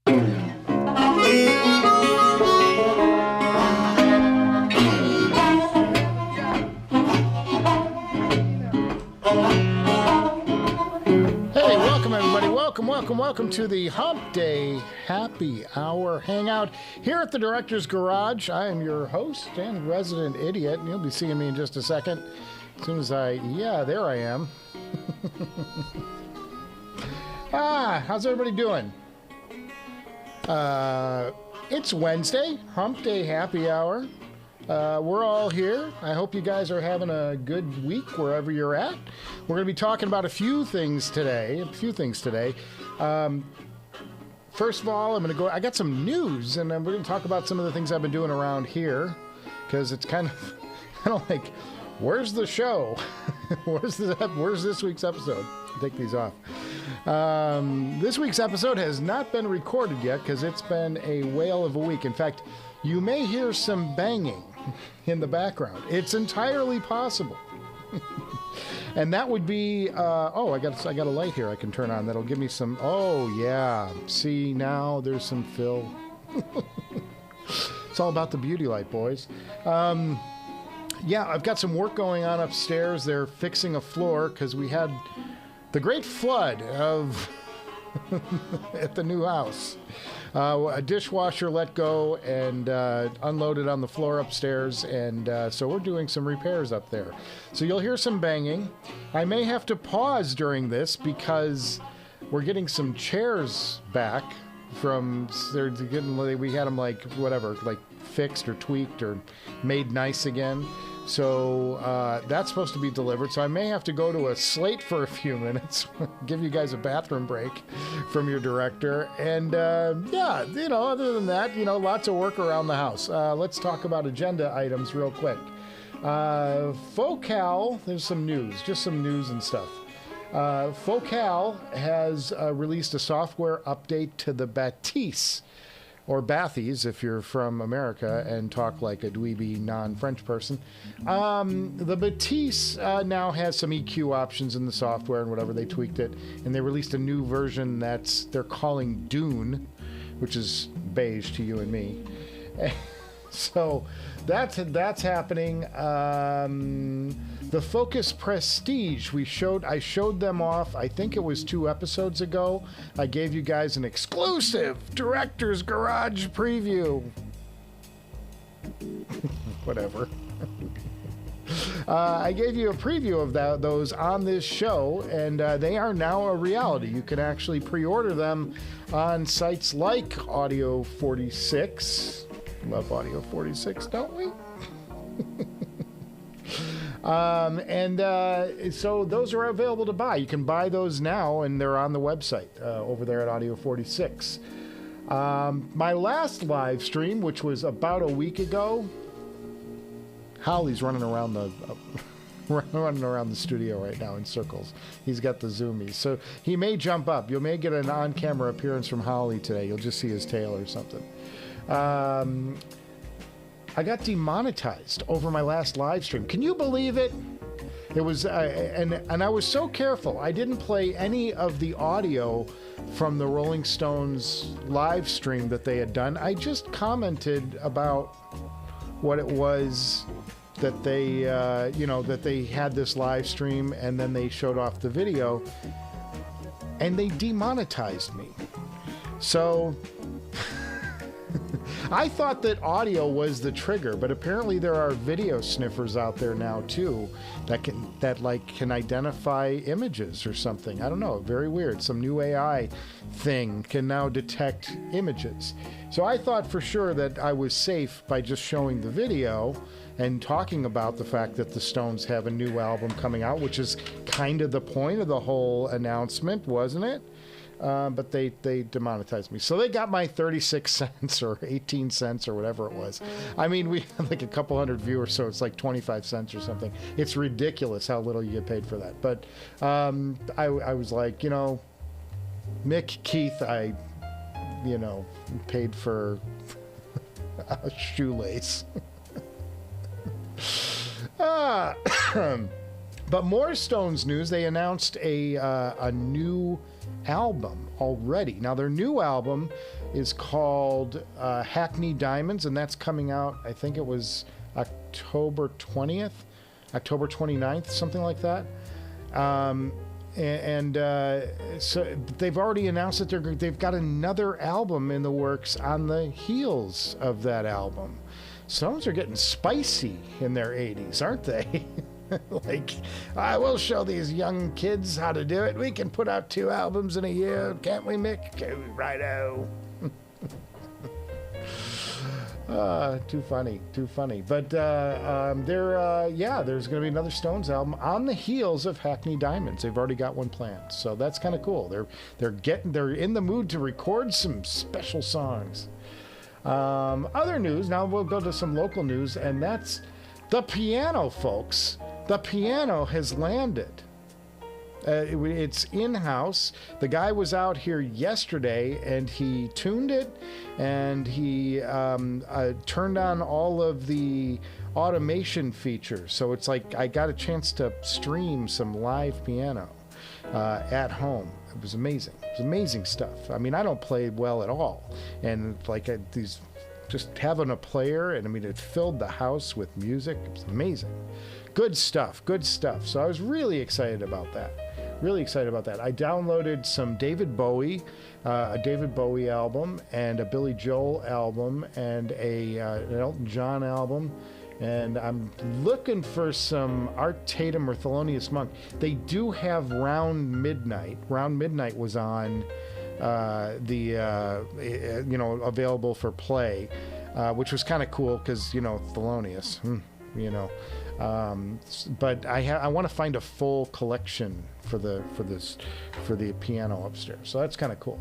Welcome to the Humpday Happy Hour Hangout here at the Director's Garage. I am your host and resident idiot, and you'll be seeing me in just a second. As soon as there I am. How's everybody doing? It's Wednesday, Humpday Happy Hour. We're all here. I hope you guys are having a good week wherever you're at. We're going to be talking about a few things today. First of all, I got some news, and we're going to talk about some of the things I've been doing around here, because it's kind of like, where's the show? Where's this week's episode? Take these off. This week's episode has not been recorded yet, because it's been a whale of a week. In fact, you may hear some banging in the background. It's entirely possible. And that would be, I got a light here I can turn on that'll give me some, see, now there's some fill. It's all about the beauty light, boys. I've got some work going on upstairs. They're fixing a floor because we had the great flood at the new house. A dishwasher let go and unloaded on the floor upstairs, and so we're doing some repairs up there. So you'll hear some banging. I may have to pause during this because we're getting some chairs back from, we had them like fixed or tweaked or made nice again. So that's supposed to be delivered. So I may have to go to a slate for a few minutes, give you guys a bathroom break from your director. And other than that, lots of work around the house. Let's talk about agenda items real quick. Focal, there's some news, just some news and stuff. Focal has released a software update to the Bathys, or Bathys if you're from America and talk like a dweeby non-French person. The Bathys now has some EQ options in the software and whatever, they tweaked it, and they released a new version they're calling Dune, which is beige to you and me. So that's happening. The Focus Prestige, I showed them off, I think it was 2 episodes ago. I gave you guys an exclusive Director's Garage preview. Whatever. I gave you a preview of those on this show, and they are now a reality. You can actually pre-order them on sites like Audio 46. Love Audio 46, don't we? So those are available to buy. You can buy those now, and they're on the website over there at Audio 46. My last live stream, which was about a week ago, Holly's running around the studio right now in circles. He's got the zoomies, so he may jump up. You may get an on-camera appearance from Holly today. You'll just see his tail or something. I got demonetized over my last live stream. Can you believe it? It was, and I was so careful. I didn't play any of the audio from the Rolling Stones live stream that they had done. I just commented about what it was that they, that they had this live stream, and then they showed off the video, and they demonetized me. So I thought that audio was the trigger, but apparently there are video sniffers out there now too that can identify images or something. I don't know, very weird. Some new AI thing can now detect images. So I thought for sure that I was safe by just showing the video and talking about the fact that the Stones have a new album coming out, which is kind of the point of the whole announcement, wasn't it? But they demonetized me. So they got my 36 cents or 18 cents or whatever it was. I mean, we had like a couple hundred viewers, so it's like 25 cents or something. It's ridiculous how little you get paid for that. But I was like, Mick Keith, I paid for a shoelace. But more Stones news. They announced a new album already. Now, their new album is called Hackney Diamonds, and that's coming out, I think it was October 20th, October 29th, something like that. So they've already announced that they've got another album in the works on the heels of that album. Stones are getting spicy in their 80s, aren't they? Like, I will show these young kids how to do it. We can put out 2 albums in a year, can't we, Mick? Righto. Too funny. But there's going to be another Stones album on the heels of Hackney Diamonds. They've already got one planned, so that's kind of cool. They're in the mood to record some special songs. Other news. Now we'll go to some local news, and that's the piano, folks. The piano has landed. It's in-house. The guy was out here yesterday, and he tuned it, and he turned on all of the automation features. So it's like I got a chance to stream some live piano at home. It was amazing. It was amazing stuff. I mean, I don't play well at all, and like just having a player, and I mean, it filled the house with music. It was amazing. Good stuff. So I was really excited about that. I downloaded some David Bowie, a David Bowie album, and a Billy Joel album, and an Elton John album, and I'm looking for some Art Tatum or Thelonious Monk. They do have Round Midnight. Round Midnight was on available for play, which was kind of cool because, Thelonious, but I want to find a full collection for the piano upstairs, so that's kind of cool.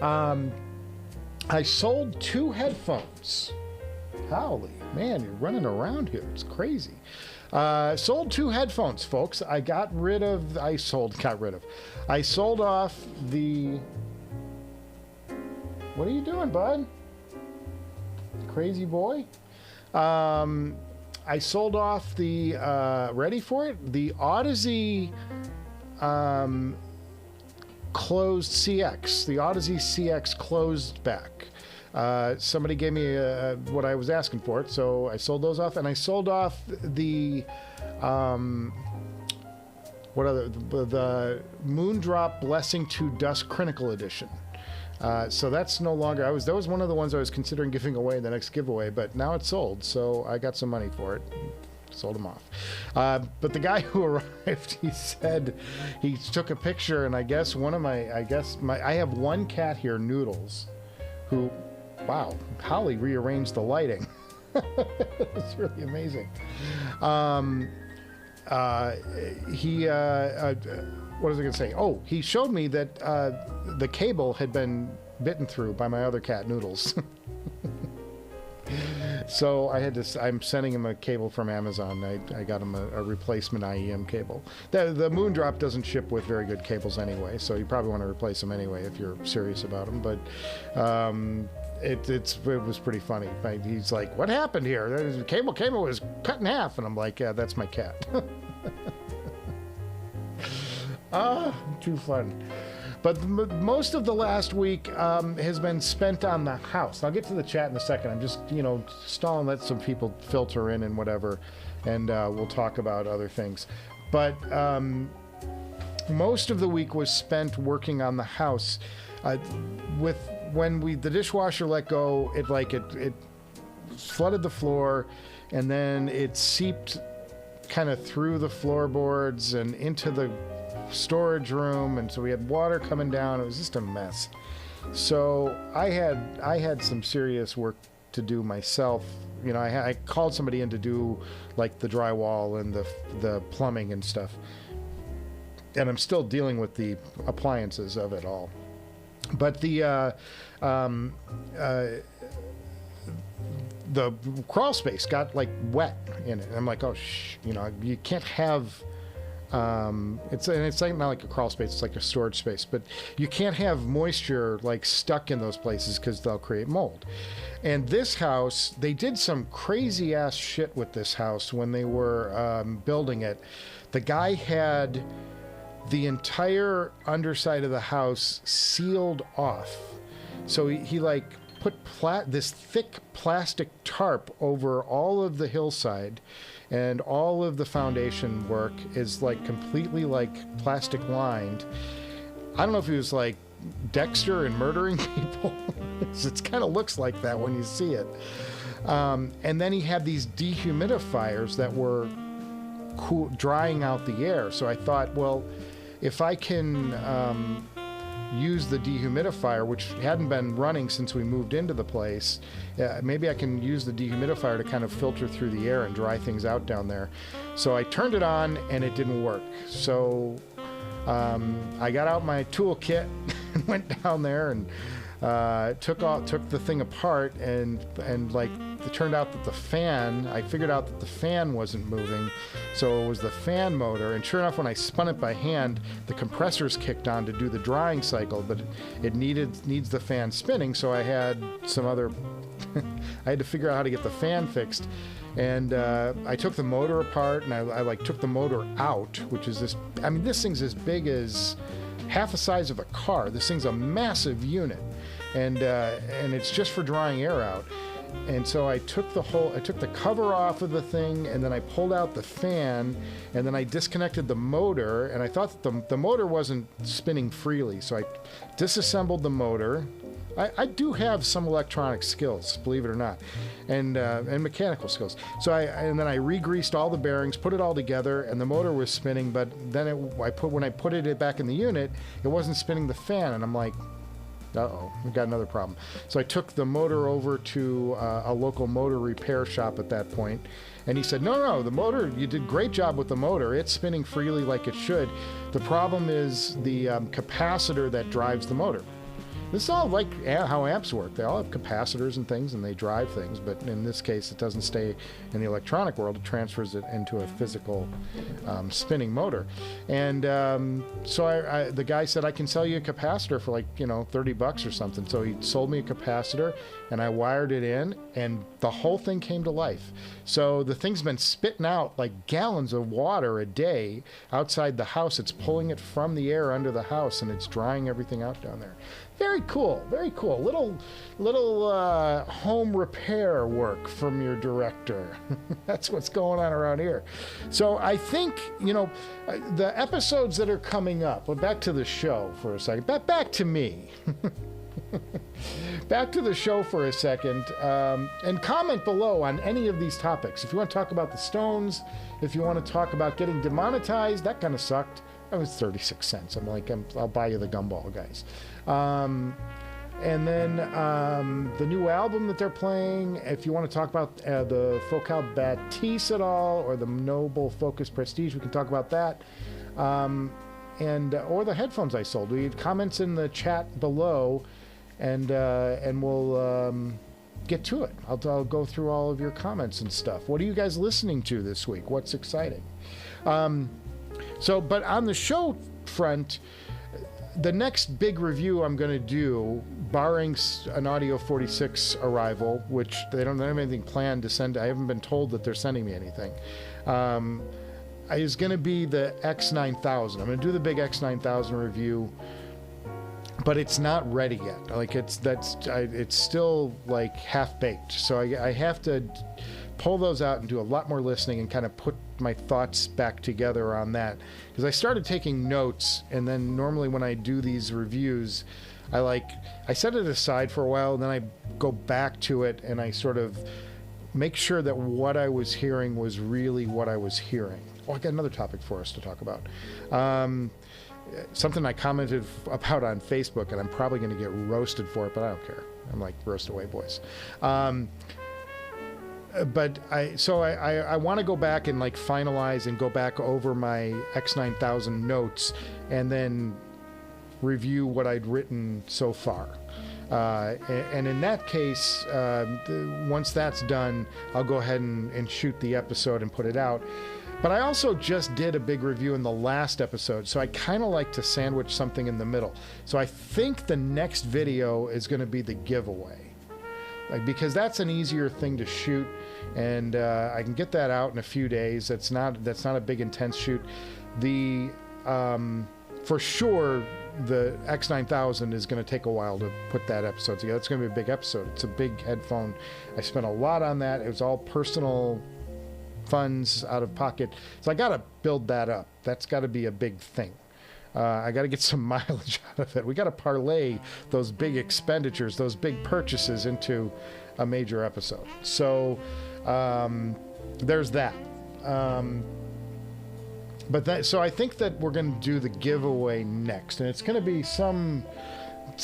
I sold 2 headphones. Holy man, you're running around here, it's crazy. Sold 2 headphones, folks. I sold off the... What are you doing, bud? Crazy boy. I sold off the, ready for it? The Audeze closed CX. The Audeze CX closed back. Somebody gave me what I was asking for it, so I sold those off. And I sold off the, the Moondrop Blessing to Dusk Critical Edition. So that's no longer, that was one of the ones I was considering giving away in the next giveaway, but now it's sold, so I got some money for it. Sold them off. But the guy who arrived, he said, he took a picture, and I have one cat here, Noodles, who, wow, Holly rearranged the lighting. It's really amazing. What was I going to say? Oh, he showed me that the cable had been bitten through by my other cat, Noodles. So I'm sending him a cable from Amazon. I got him a replacement IEM cable. The Moondrop doesn't ship with very good cables anyway, so you probably want to replace them anyway if you're serious about them. But it was pretty funny. He's like, "What happened here? The cable was cut in half," and I'm like, "Yeah, that's my cat." Too fun. But most of the last week has been spent on the house. I'll get to the chat in a second. I'm just, stalling, let some people filter in and whatever, and we'll talk about other things. But most of the week was spent working on the house. When the dishwasher let go, it flooded the floor, and then it seeped kind of through the floorboards and into the storage room, and so we had water coming down. It was just a mess. So I had some serious work to do myself. I called somebody in to do like the drywall and the plumbing and stuff, and I'm still dealing with the appliances of it all. But the crawl space got like wet in it. And I'm like, oh, you can't have. It's like not like a crawl space, it's like a storage space, but you can't have moisture like stuck in those places because they'll create mold. And this house, they did some crazy ass shit with this house when they were building it. The guy had the entire underside of the house sealed off. So he like put this thick plastic tarp over all of the hillside, and all of the foundation work is like completely like plastic lined. I don't know if he was like Dexter and murdering people. It kind of looks like that when you see it. And then he had these dehumidifiers that were drying out the air. So I thought, well, if I can use the dehumidifier, which hadn't been running since we moved into the place, maybe I can use the dehumidifier to kind of filter through the air and dry things out down there. So I turned it on and it didn't work. So I got out my toolkit and went down there and took the thing apart, and like it turned out that I figured out that the fan wasn't moving, so it was the fan motor. And sure enough, when I spun it by hand, the compressors kicked on to do the drying cycle, but it needs the fan spinning. So I had some other I had to figure out how to get the fan fixed. And I took the motor apart, and I like took the motor out, which is this. I mean, this thing's as big as half the size of a car. This thing's a massive unit, and it's just for drying air out. And so I took the cover off of the thing, and then I pulled out the fan, and then I disconnected the motor, and I thought that the motor wasn't spinning freely, so I disassembled the motor. I do have some electronic skills, believe it or not, and mechanical skills. So then I re-greased all the bearings, put it all together, and the motor was spinning. But then when I put it back in the unit, it wasn't spinning the fan, and I'm like, uh-oh, we've got another problem. So I took the motor over to a local motor repair shop at that point, and he said, no, the motor, you did a great job with the motor. It's spinning freely like it should. The problem is the capacitor that drives the motor. This is all like how amps work. They all have capacitors and things, and they drive things, but in this case, it doesn't stay in the electronic world. It transfers it into a physical spinning motor. And so the guy said, I can sell you a capacitor for like, $30 or something. So he sold me a capacitor, and I wired it in, and the whole thing came to life. So the thing's been spitting out like gallons of water a day outside the house. It's pulling it from the air under the house, and it's drying everything out down there. Very cool, very cool. Little home repair work from your director. That's what's going on around here. So I think, the episodes that are coming up, well, back to the show for a second. Back to me. Back to the show for a second, and comment below on any of these topics. If you want to talk about the Stones, if you want to talk about getting demonetized, that kind of sucked. That was 36 cents. I'm like, I'll buy you the gumball, guys. And then the new album that they're playing, if you want to talk about the Focal Bathys at all, or the Noble Focus Prestige, we can talk about that. Or the headphones I sold. We have comments in the chat below, and we'll get to it. I'll go through all of your comments and stuff. What are you guys listening to this week? What's exciting? But on the show front, the next big review I'm going to do, barring an Audio 46 arrival, which they don't have anything planned to send. I haven't been told that they're sending me anything. Is going to be the X9000. I'm going to do the big X9000 review, but it's not ready yet. Like it's still like half baked. So I have to pull those out and do a lot more listening and kind of put my thoughts back together on that, because I started taking notes, and then normally when I do these reviews, I set it aside for a while, and then I go back to it and I sort of make sure that what I was hearing was really what I was hearing. Oh, I got another topic for us to talk about. Something I commented about on Facebook, and I'm probably going to get roasted for it, but I don't care. I'm like, roast away, boys. But I want to go back and like finalize and go back over my X9000 notes, and then review what I'd written so far. And in that case, once that's done, I'll go ahead and shoot the episode and put it out. But I also just did a big review in the last episode, so I kind of like to sandwich something in the middle. So I think the next video is going to be the giveaway, because that's an easier thing to shoot, and I can get that out in a few days. That's not a big intense shoot. The for sure, the X9000 is going to take a while to put that episode together. It's going to be a big episode. It's a big headphone. I spent a lot on that. It was all personal funds out of pocket. So I got to build that up. That's got to be a big thing. I got to get some mileage out of it. We got to parlay those big expenditures, those big purchases into a major episode. So there's that. So I think that we're going to do the giveaway next, and it's going to be some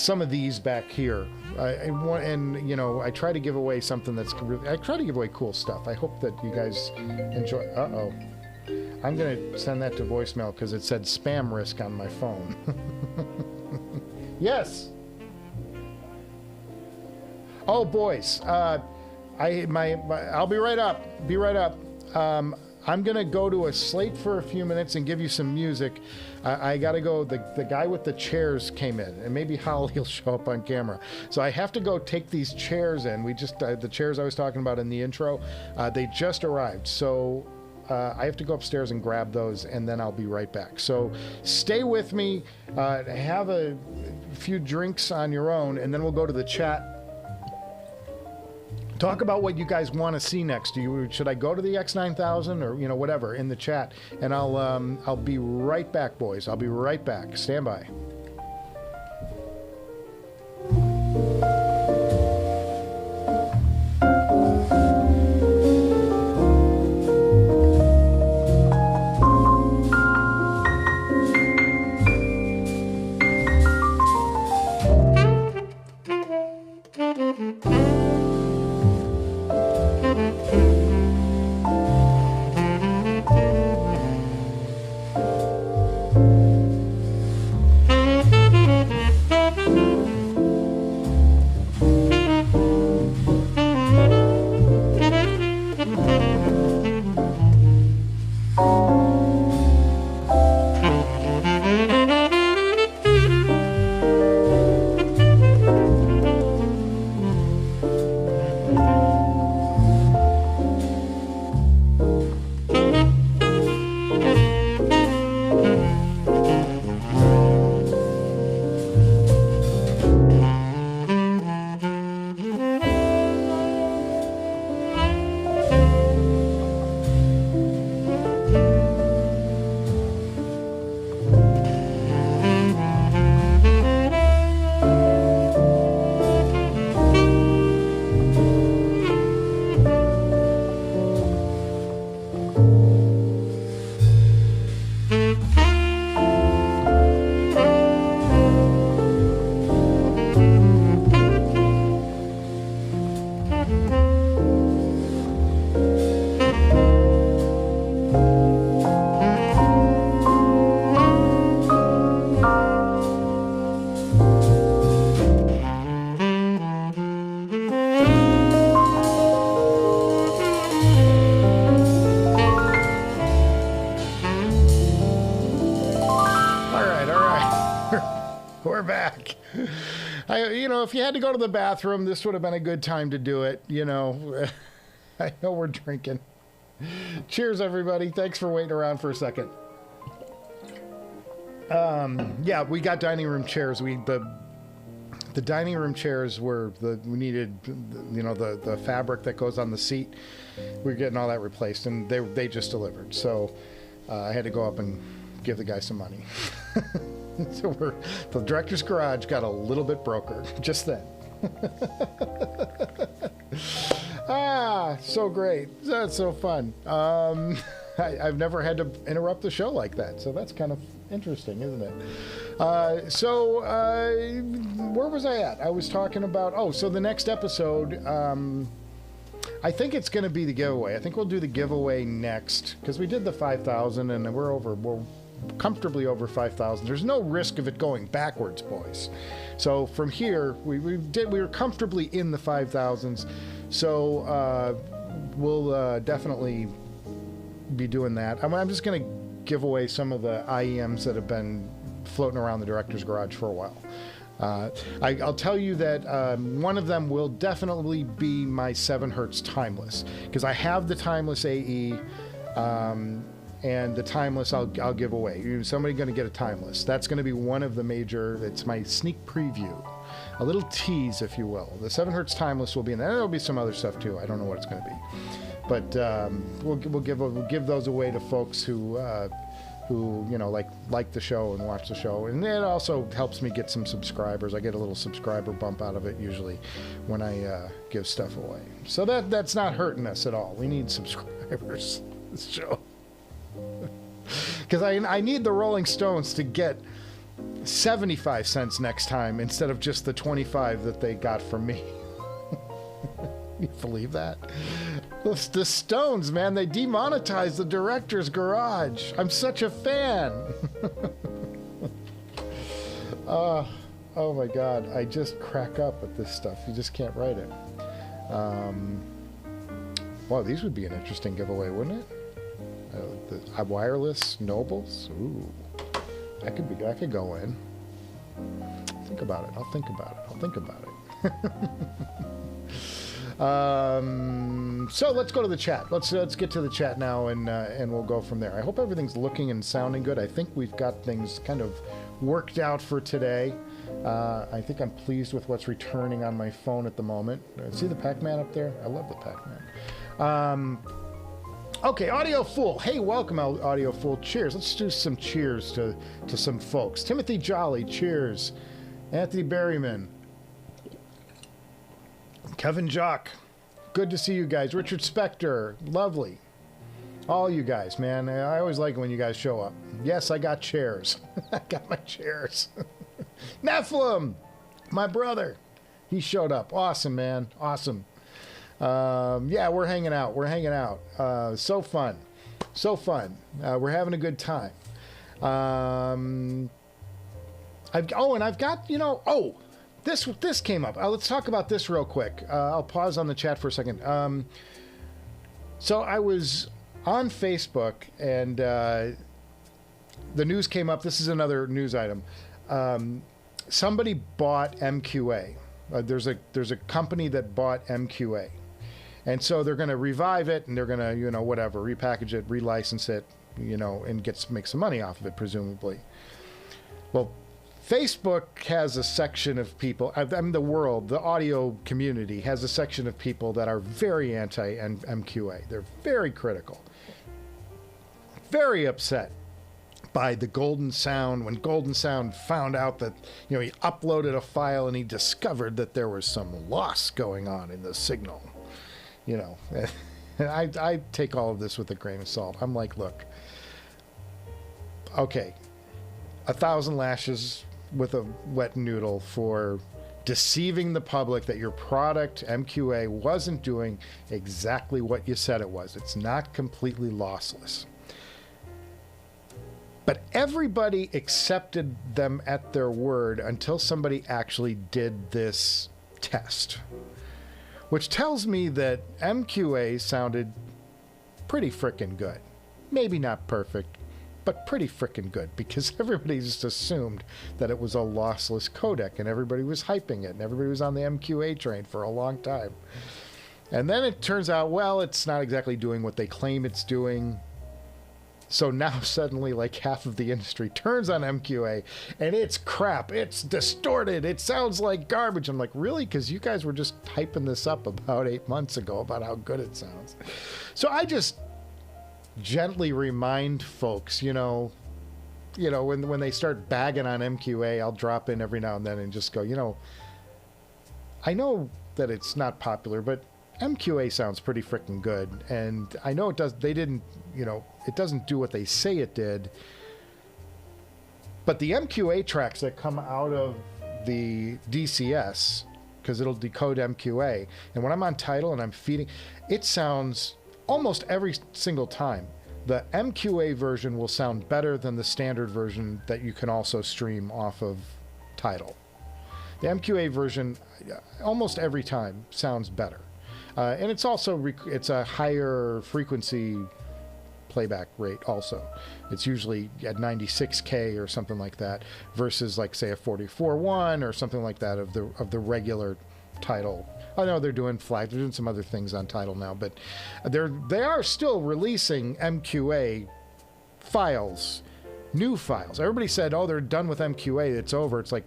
of these back here. And you know, I try to give away something that's I try to give away cool stuff. I hope that you guys enjoy. Uh-oh. I'm going to send that to voicemail because it said spam risk on my phone. Yes. Oh, boys. I'll be right up. Be right up. I'm going to go to a slate for a few minutes and give you some music. I got to go. The guy with the chairs came in, and maybe Holly will show up on camera. So I have to go take these chairs in. The chairs I was talking about in the intro, they just arrived. So I have to go upstairs and grab those, and then I'll be right back. So stay with me. Have a few drinks on your own, and then we'll go to the chat. Talk about what you guys want to see next. Should I go to the X9000 or, you know, whatever in the chat? And I'll be right back, boys. I'll be right back. Stand by. If you had to go to the bathroom, this would have been a good time to do it. You know, I know we're drinking. Cheers, everybody. Thanks for waiting around for a second. Yeah, we got dining room chairs. The dining room chairs we needed, you know, the fabric that goes on the seat. We're getting all that replaced, and they just delivered. So I had to go up and give the guy some money. So the director's garage got a little bit broker just then. So great. That's so fun. I've never had to interrupt the show like that, so that's kind of interesting, isn't it? Where was I at? I was talking about, so the next episode, I think it's going to be the giveaway. I think we'll do the giveaway next, because we did the 5,000 and we're comfortably over 5,000. There's no risk of it going backwards, boys. So from here, we were comfortably in the 5,000s. So we'll definitely be doing that. I'm just going to give away some of the IEMs that have been floating around the director's garage for a while. I'll tell you that one of them will definitely be my 7 Hertz Timeless, because I have the Timeless AE. and the timeless I'll give away. Somebody's going to get a timeless. That's going to be one of the major. It's my sneak preview, a little tease, if you will. The 7 Hertz timeless will be in there. There'll be some other stuff too. I don't know what it's going to be, but we'll give those away to folks who like the show and watch the show, and it also helps me get some subscribers. I get a little subscriber bump out of it usually when I give stuff away. So that's not hurting us at all. We need subscribers. This show. Because I need the Rolling Stones to get 75 cents next time instead of just the 25 that they got from me. You believe that? The Stones, man, they demonetized the Director's Garage. I'm such a fan. Oh my God, I just crack up at this stuff. You just can't write it. Wow, these would be an interesting giveaway, wouldn't it? The wireless Nobles. Ooh, that could go in. Think about it. I'll think about it. So let's go to the chat. Let's get to the chat now, and we'll go from there. I hope everything's looking and sounding good. I think we've got things kind of worked out for today. I think I'm pleased with what's returning on my phone at the moment. See the Pac-Man up there? I love the Pac-Man. Okay, Audio Fool. Hey, welcome, Audio Fool. Cheers. Let's do some cheers to some folks. Timothy Jolly, cheers. Anthony Berryman. Kevin Jock. Good to see you guys. Richard Spector. Lovely. All you guys, man. I always like it when you guys show up. Yes, I got chairs. I got my chairs. Nephilim, my brother. He showed up. Awesome, man. Awesome. Yeah, we're hanging out. So fun. We're having a good time. I've got, this came up. Let's talk about this real quick. I'll pause on the chat for a second. So I was on Facebook, and the news came up. This is another news item. Somebody bought MQA. There's a company that bought MQA. And so they're going to revive it, and they're going to, repackage it, relicense it, and make some money off of it, presumably. Well, Facebook has a section of people, the audio community has a section of people that are very anti-MQA. They're very critical, very upset by the Golden Sound. When Golden Sound found out that, he uploaded a file and he discovered that there was some loss going on in the signal. I take all of this with a grain of salt. I'm like, look, okay, 1,000 lashes with a wet noodle for deceiving the public that your product, MQA, wasn't doing exactly what you said it was. It's not completely lossless. But everybody accepted them at their word until somebody actually did this test. Which tells me that MQA sounded pretty frickin' good. Maybe not perfect, but pretty frickin' good, because everybody just assumed that it was a lossless codec, and everybody was hyping it, and everybody was on the MQA train for a long time. And then it turns out, well, it's not exactly doing what they claim it's doing. So now suddenly like half of the industry turns on MQA, and it's crap, it's distorted, it sounds like garbage. I'm like, really? Because you guys were just hyping this up about 8 months ago about how good it sounds. So I just gently remind folks, when they start bagging on MQA, I'll drop in every now and then and just go, I know that it's not popular, but MQA sounds pretty freaking good, and I know it does. They didn't, it doesn't do what they say it did. But the MQA tracks that come out of the DCS, because it'll decode MQA, and when I'm on Tidal and I'm feeding, it sounds almost every single time. The MQA version will sound better than the standard version that you can also stream off of Tidal. The MQA version, almost every time, sounds better. And it's also, it's a higher frequency playback rate also. It's usually at 96K or something like that, versus like, say, a 44.1 or something like that of the regular Tidal. I know they're doing some other things on Tidal now, but they are still releasing MQA files, new files. Everybody said, oh, they're done with MQA, it's over. It's like,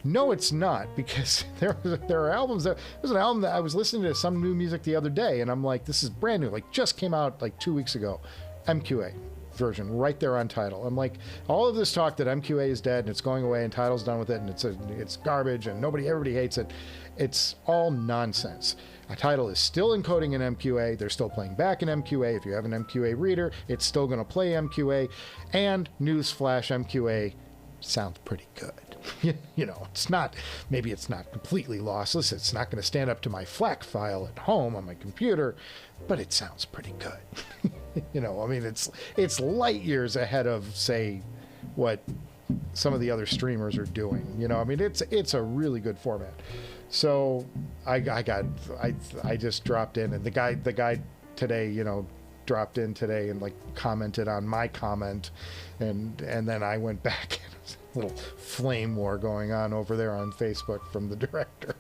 no, it's not, because there are albums that, there's an album that I was listening to some new music the other day, and I'm like, this is brand new, like just came out like 2 weeks ago, MQA version right there on Tidal. I'm like, all of this talk that MQA is dead and it's going away and Tidal's done with it and it's garbage and everybody hates it. It's all nonsense. Tidal is still encoding in MQA. They're still playing back in MQA. If you have an MQA reader, it's still going to play MQA. And newsflash, MQA sounds pretty good. You know, it's not, maybe it's not completely lossless. It's not going to stand up to my FLAC file at home on my computer, but it sounds pretty good. You know, I mean, it's light years ahead of, say, what some of the other streamers are doing. You know, I mean, it's a really good format. So I just dropped in, and the guy today, you know, dropped in today and like commented on my comment, and then I went back and a little flame war going on over there on Facebook from the director.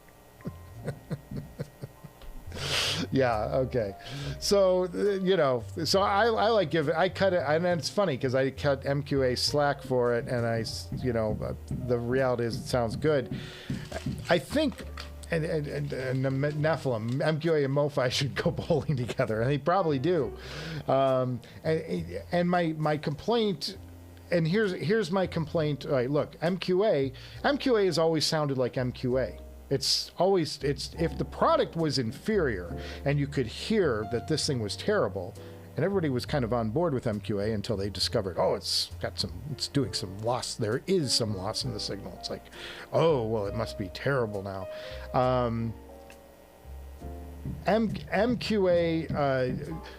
Yeah, okay. So, you know, so I like I cut it, and it's funny because I cut MQA slack for it, and you know, the reality is it sounds good. I think, and Nephilim, MQA and MoFi should go bowling together, and they probably do. And my complaint, and here's my complaint. All right, look, MQA has always sounded like MQA. It's if the product was inferior and you could hear that this thing was terrible, and everybody was kind of on board with MQA until they discovered, oh, it's doing some loss. There is some loss in the signal. It's like, oh, well, it must be terrible now. MQA,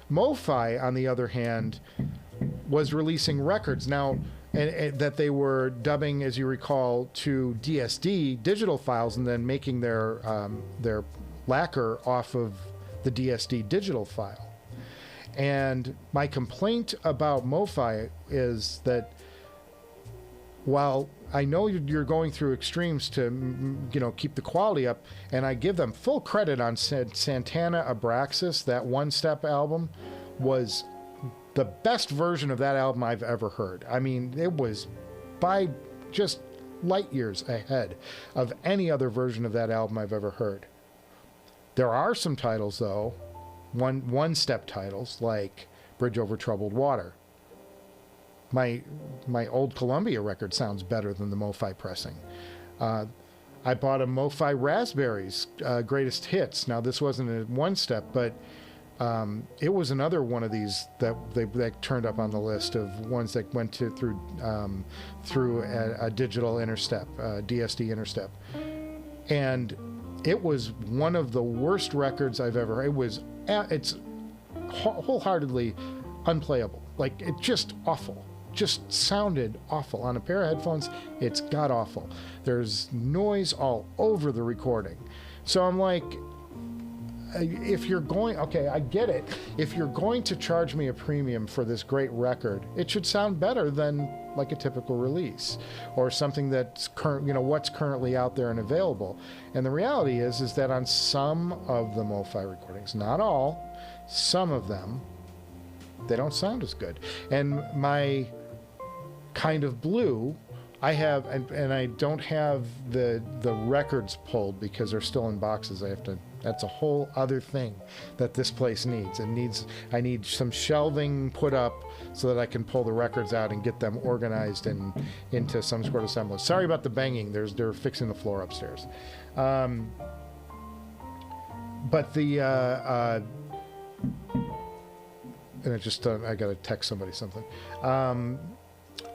MoFi, on the other hand, was releasing records now, and that they were dubbing, as you recall, to DSD digital files, and then making their lacquer off of the DSD digital file. And my complaint about MoFi is that while I know you're going through extremes to, you know, keep the quality up, and I give them full credit on Santana Abraxas, that one-step album was the best version of that album I've ever heard. I mean, it was by just light years ahead of any other version of that album I've ever heard. There are some titles, though, one-step titles, like Bridge Over Troubled Water. My old Columbia record sounds better than the MoFi pressing. I bought a MoFi Raspberries Greatest Hits. Now, this wasn't a one-step, but it was another one of these that turned up on the list of ones that went through a digital interstep, DSD interstep, and it was one of the worst records I've ever heard. It's wholeheartedly unplayable. Like, it just awful. Just sounded awful. On a pair of headphones, it's god awful. There's noise all over the recording. So I'm like, if you're going, okay, I get it. If you're going to charge me a premium for this great record, it should sound better than like a typical release or something that's current, you know, what's currently out there and available. And the reality is that on some of the MoFi recordings, not all, some of them, they don't sound as good. And my Kind of Blue, I have, and I don't have the records pulled because they're still in boxes. That's a whole other thing that this place needs. I need some shelving put up so that I can pull the records out and get them organized and into some sort of semblance. Sorry about the banging. They're fixing the floor upstairs. But the and I just I gotta text somebody something.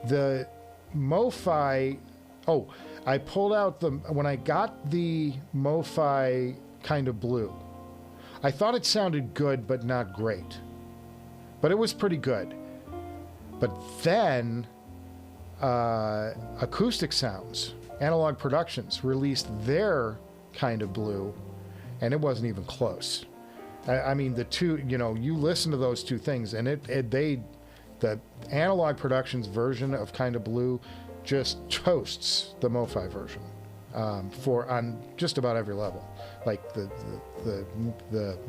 The MoFi. Oh, I pulled out when I got the MoFi Kind of Blue. I thought it sounded good, but not great. But it was pretty good. But then Acoustic Sounds, Analog Productions, released their Kind of Blue, and it wasn't even close. I mean, the two, you know, you listen to those two things, and the Analog Productions version of Kind of Blue just toasts the MoFi version on just about every level. Like the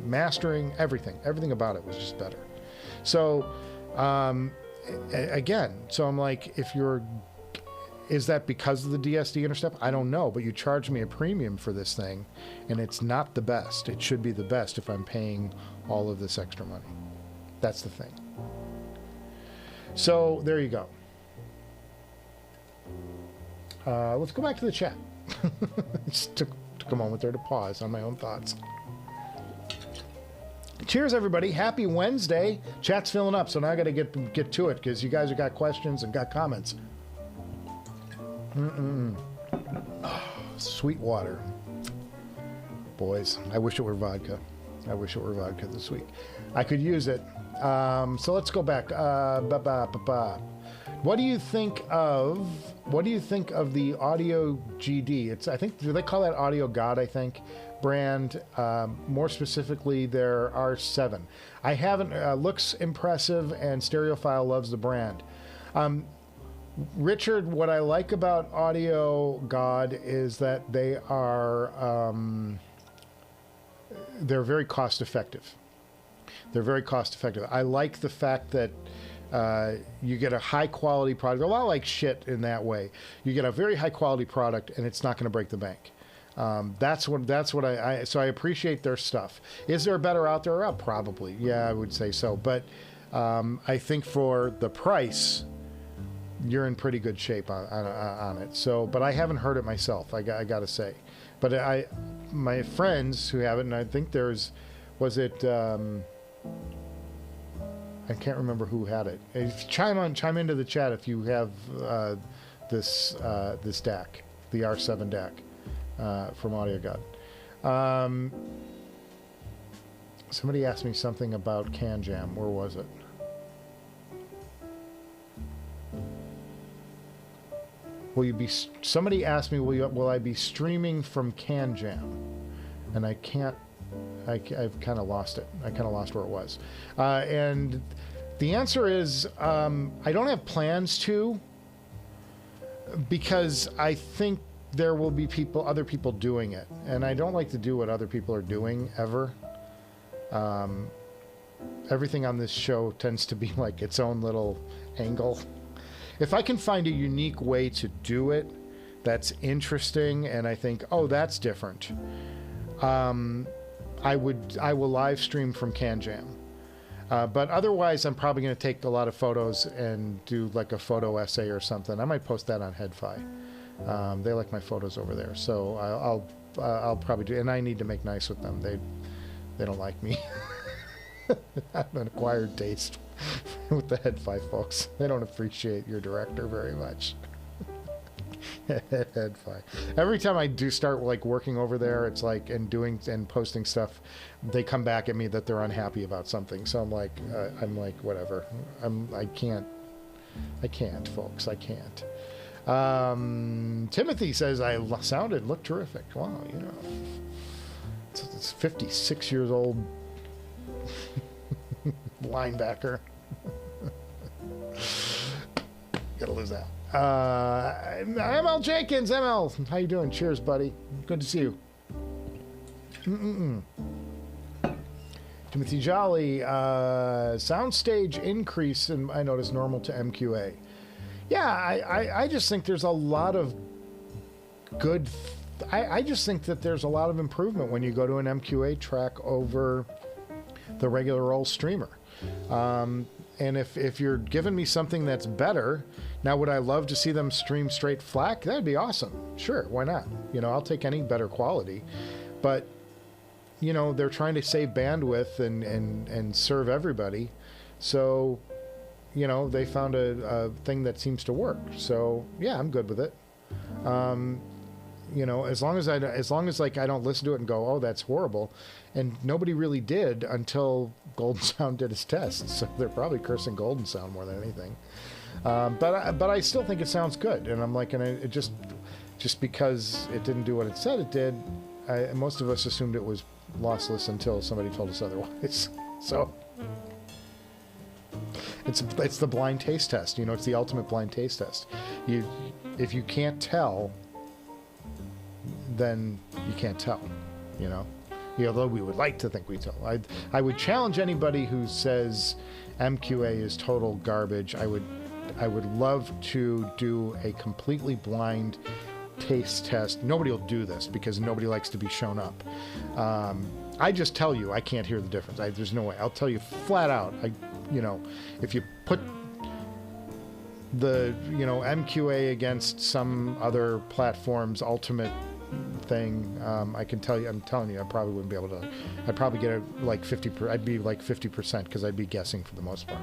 mastering, everything about it was just better. So again, so I'm like, is that because of the DSD interstep? I don't know, but you charge me a premium for this thing, and it's not the best. It should be the best if I'm paying all of this extra money. That's the thing. So there you go. Let's go back to the chat. Just took a moment there to pause on my own thoughts. Cheers, everybody. Happy Wednesday. Chat's filling up, so now I got to get to it because you guys have got questions and got comments. Oh, sweet water. Boys, I wish it were vodka. I wish it were vodka this week. I could use it. So let's go back. What do you think of the Audio GD? I think, do they call that Audio God, I think, brand? More specifically, their R7. I haven't, looks impressive, and Stereophile loves the brand. Richard, what I like about Audio God is that they are, they're very cost effective. They're very cost effective. I like the fact that you get a high quality product, a lot like shit in that way. You get a very high quality product, and it's not going to break the bank. That's what so I appreciate their stuff. Is there better out there? Probably. Yeah, I would say so. But I think for the price, you're in pretty good shape on it. So, but I haven't heard it myself. I got to say, but my friends who have it, and I think was it? I can't remember who had it. If chime into the chat if you have this DAC, the R7 DAC from Audio God. Somebody asked me something about CanJam. Where was it? Somebody asked me, will I be streaming from CanJam? And I can't. I've kind of lost it. I kind of lost where it was. And the answer is I don't have plans to, because I think there will be other people doing it. And I don't like to do what other people are doing ever. Everything on this show tends to be like its own little angle. If I can find a unique way to do it that's interesting and I think, oh, that's different, I will live stream from CanJam. But otherwise, I'm probably going to take a lot of photos and do like a photo essay or something. I might post that on HeadFi. They like my photos over there, so I'll probably do. And I need to make nice with them. They don't like me. I have an acquired taste with the HeadFi folks. They don't appreciate your director very much. HeadFi. Every time I do start like working over there, it's like and posting stuff, they come back at me that they're unhappy about something. So I'm like whatever. I can't, folks. I can't. Timothy says I looked terrific. Wow, you know, it's 56 years old linebacker. Gotta lose that. ML Jenkins, ML, how you doing? Cheers, buddy. Good to see you. Timothy Jolly, soundstage increase, and I noticed normal to MQA. Yeah, I just think there's a lot of good. I just think that there's a lot of improvement when you go to an MQA track over the regular old streamer. And if you're giving me something that's better, now would I love to see them stream straight FLAC? That'd be awesome. Sure, why not? You know, I'll take any better quality. But, you know, they're trying to save bandwidth and serve everybody. So, you know, they found a thing that seems to work. So, yeah, I'm good with it. You know, as long as like I don't listen to it and go, oh, that's horrible. And nobody really did until Golden Sound did his tests. So they're probably cursing Golden Sound more than anything. But I still think it sounds good. And I'm like, and it just because it didn't do what it said it did, most of us assumed it was lossless until somebody told us otherwise. So it's the blind taste test. You know, it's the ultimate blind taste test. If you can't tell, then you can't tell, you know. Although we would like to think we tell. I would challenge anybody who says, MQA is total garbage. I would love to do a completely blind taste test. Nobody will do this because nobody likes to be shown up. I just tell you I can't hear the difference. There's no way. I'll tell you flat out. If you put the MQA against some other platform's ultimate thing, I can tell you. I'm telling you, I probably wouldn't be able to. I'd probably get it like 50%. I'd be like 50% because I'd be guessing for the most part.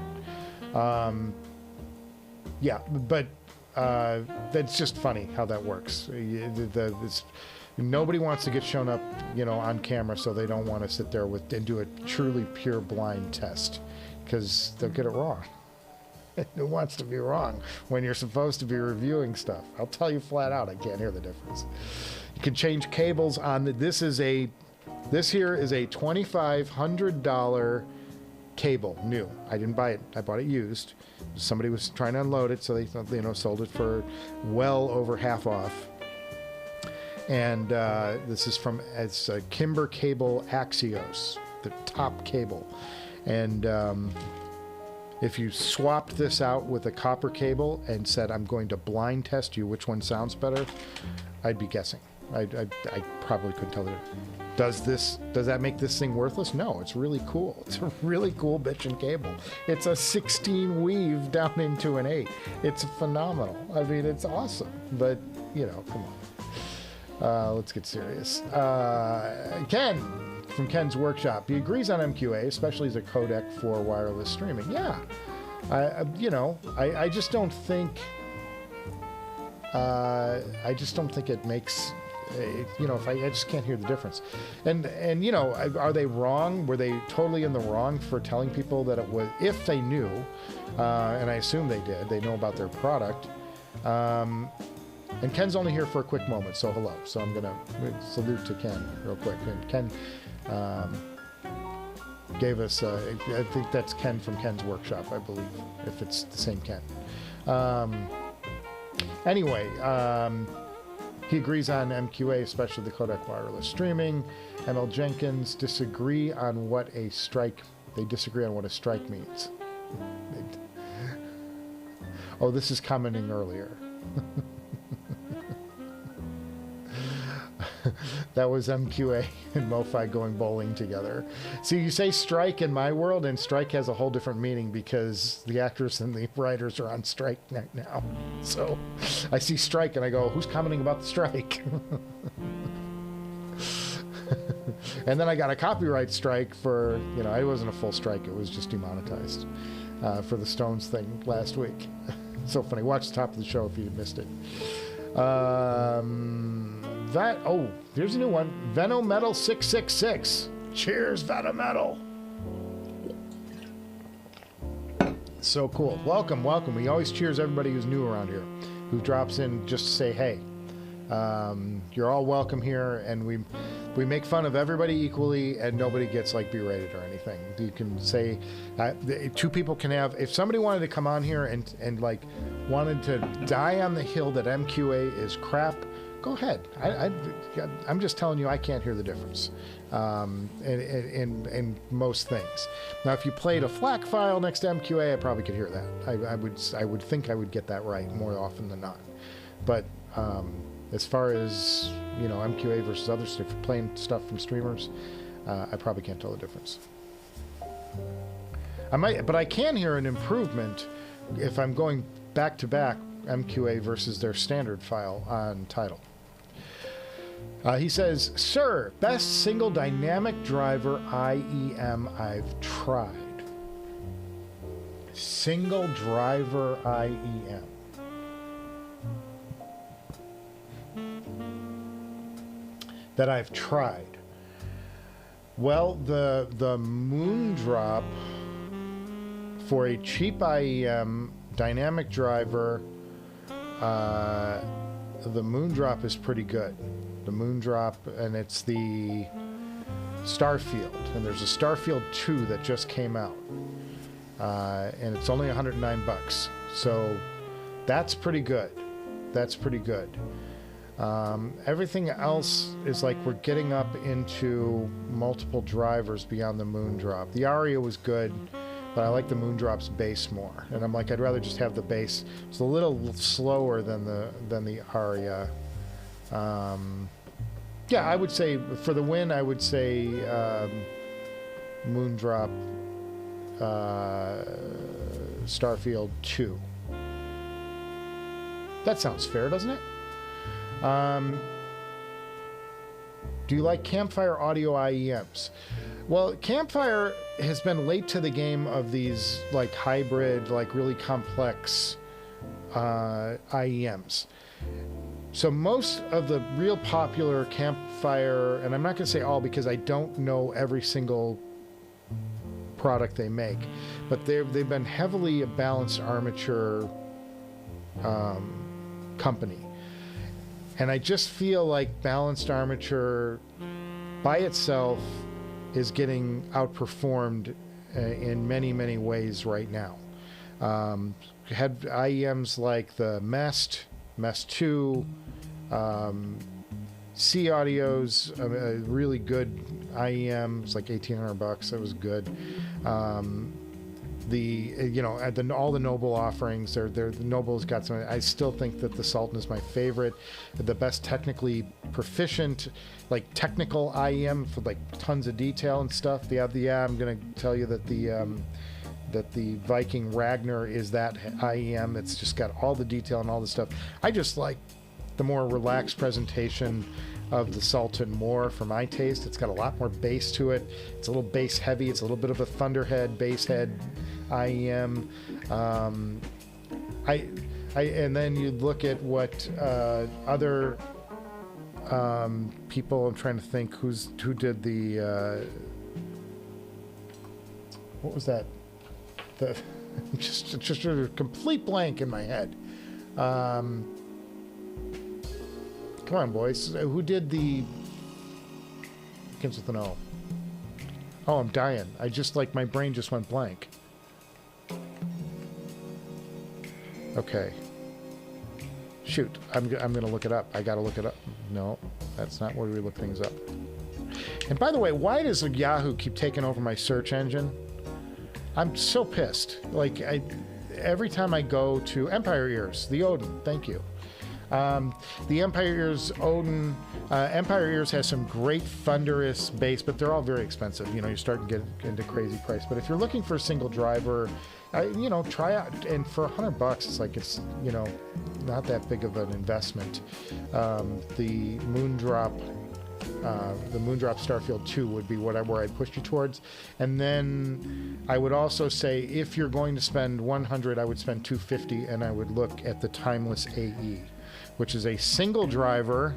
Yeah, but that's just funny how that works. Nobody wants to get shown up, on camera, so they don't want to sit there and do a truly pure blind test because they'll get it wrong. Who wants to be wrong when you're supposed to be reviewing stuff? I'll tell you flat out, I can't hear the difference. You can change cables on this here is a $2,500 cable, new. I didn't buy it. I bought it used. Somebody was trying to unload it, so they sold it for well over half off. And this is it's a Kimber Cable Axios, the top cable. And if you swapped this out with a copper cable and said, I'm going to blind test you which one sounds better, I'd be guessing. I probably couldn't tell the difference. Does that make this thing worthless? No, it's really cool. It's a really cool bitchin' cable. It's a 16 weave down into an 8. It's phenomenal. I mean, it's awesome. But, come on. Let's get serious. Ken from Ken's Workshop. He agrees on MQA, especially as a codec for wireless streaming. Yeah. I just don't think it makes, if I just can't hear the difference. And are they wrong? Were they totally in the wrong for telling people that it was, if they knew, and I assume they did, they know about their product. And Ken's only here for a quick moment, so hello. So I'm going to salute to Ken real quick. And Ken gave us, I think that's Ken from Ken's Workshop, I believe, if it's the same Ken. Anyway, he agrees on MQA, especially the codec wireless streaming. ML Jenkins disagree on what a strike, they disagree on what a strike means. Oh, this is commenting earlier. That was MQA and MoFi going bowling together. See, you say strike in my world, and strike has a whole different meaning because the actors and the writers are on strike right now. So I see strike and I go, who's commenting about the strike? And then I got a copyright strike for, it wasn't a full strike, it was just demonetized for the Stones thing last week. So funny. Watch the top of the show if you missed it. Here's a new one. Venometal 666. Cheers, Venometal. So cool. Welcome. We always cheers everybody who's new around here, who drops in just to say hey. You're all welcome here, and we make fun of everybody equally, and nobody gets berated or anything. You can say two people can have, if somebody wanted to come on here and wanted to die on the hill that MQA is crap, go ahead. I'm just telling you, I can't hear the difference in most things. Now, if you played a FLAC file next to MQA, I probably could hear that. I would think I would get that right more often than not. But as far as MQA versus other stuff, playing stuff from streamers, I probably can't tell the difference. But I can hear an improvement if I'm going back to back MQA versus their standard file on Tidal. He says, sir, best single dynamic driver IEM I've tried. Single driver IEM. That I've tried. Well, the Moondrop for a cheap IEM dynamic driver, the Moondrop is pretty good. The Moondrop, and it's the Starfield, and there's a Starfield 2 that just came out, and it's only $109, so that's pretty good. Everything else is we're getting up into multiple drivers beyond the Moondrop. The Aria was good, but I like the Moondrop's bass more. And I'm like, I'd rather just have the bass. It's a little slower than the Aria. Yeah, I would say for the win, I would say Moondrop Starfield 2. That sounds fair, doesn't it? Do you like Campfire audio IEMs? Well, Campfire has been late to the game of these like hybrid, like really complex IEMs. So most of the real popular Campfire, and I'm not going to say all because I don't know every single product they make, but they've been heavily a balanced armature company. And I just feel like balanced armature by itself is getting outperformed in many, many ways right now. Had IEMs like the Mest 2, C Audio's a really good IEM. It's like $1,800. That was good. All the Noble offerings, the Noble's got some. I still think that the Sultan is my favorite, the best technically proficient, like technical IEM for like tons of detail and stuff. I'm gonna tell you that the Viking Ragnar is that IEM. It's just got all the detail and all the stuff. I just like the more relaxed presentation of the Sultan more for my taste. It's got a lot more bass to it. It's a little bass heavy. It's a little bit of a thunderhead, bass head IEM. And then you look at what other people. I'm trying to think who did the what was that? The just a complete blank in my head. Come on, boys. Who did the... Begins with an O. Oh, I'm dying. My brain just went blank. Okay. Shoot. I'm going to look it up. I got to look it up. No, that's not where we look things up. And by the way, why does Yahoo keep taking over my search engine? I'm so pissed. Like, every time I go to Empire Ears, the Odin, thank you. The Empire Ears Odin, Empire Ears has some great thunderous bass, but they're all very expensive. You know, you're starting to get into crazy price. But if you're looking for a single driver, try out. And for $100, it's not that big of an investment. The Moondrop Starfield 2 would be where I'd push you towards. And then I would also say if you're going to spend $100, I would spend $250, and I would look at the Timeless AE, which is a single driver.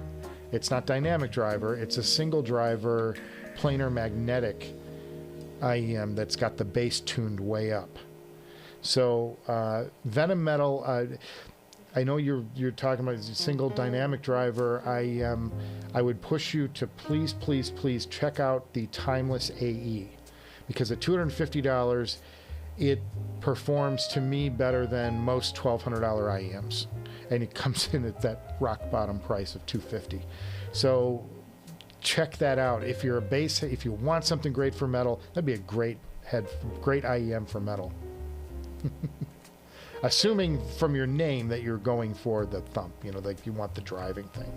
It's not dynamic driver. It's a single driver planar magnetic IEM that's got the bass tuned way up. So Venom Metal, I know you're talking about a single dynamic driver IEM. I would push you to please check out the Timeless AE, because at $250, it performs to me better than most $1,200 IEMs. And it comes in at that rock bottom price of $250. So check that out. If you're if you want something great for metal, that'd be a great IEM for metal. Assuming from your name that you're going for the thump, like you want the driving thing.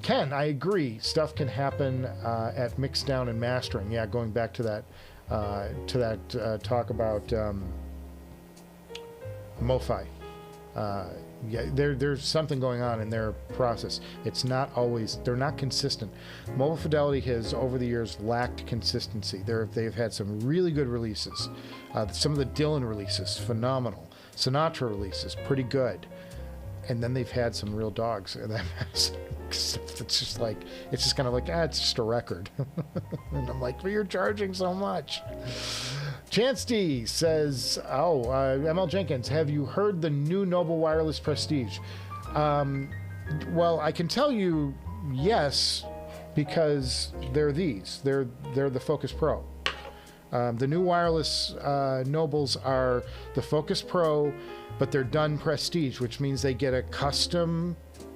Ken, I agree. Stuff can happen at mixdown and mastering. Yeah, going back to that talk about MoFi. There's something going on in their process. It's not always, they're not consistent. Mobile Fidelity has over the years lacked consistency. They've had some really good releases. Some of the Dylan releases, phenomenal. Sinatra releases, pretty good. And then they've had some real dogs. And it's just kind of like, it's just a record. And I'm like, well, you're charging so much. Chance D says, ML Jenkins, have you heard the new Noble Wireless Prestige? Well, I can tell you yes, because they're these. They're the Focus Pro. The new wireless Nobles are the Focus Pro, but they're done Prestige, which means they get a custom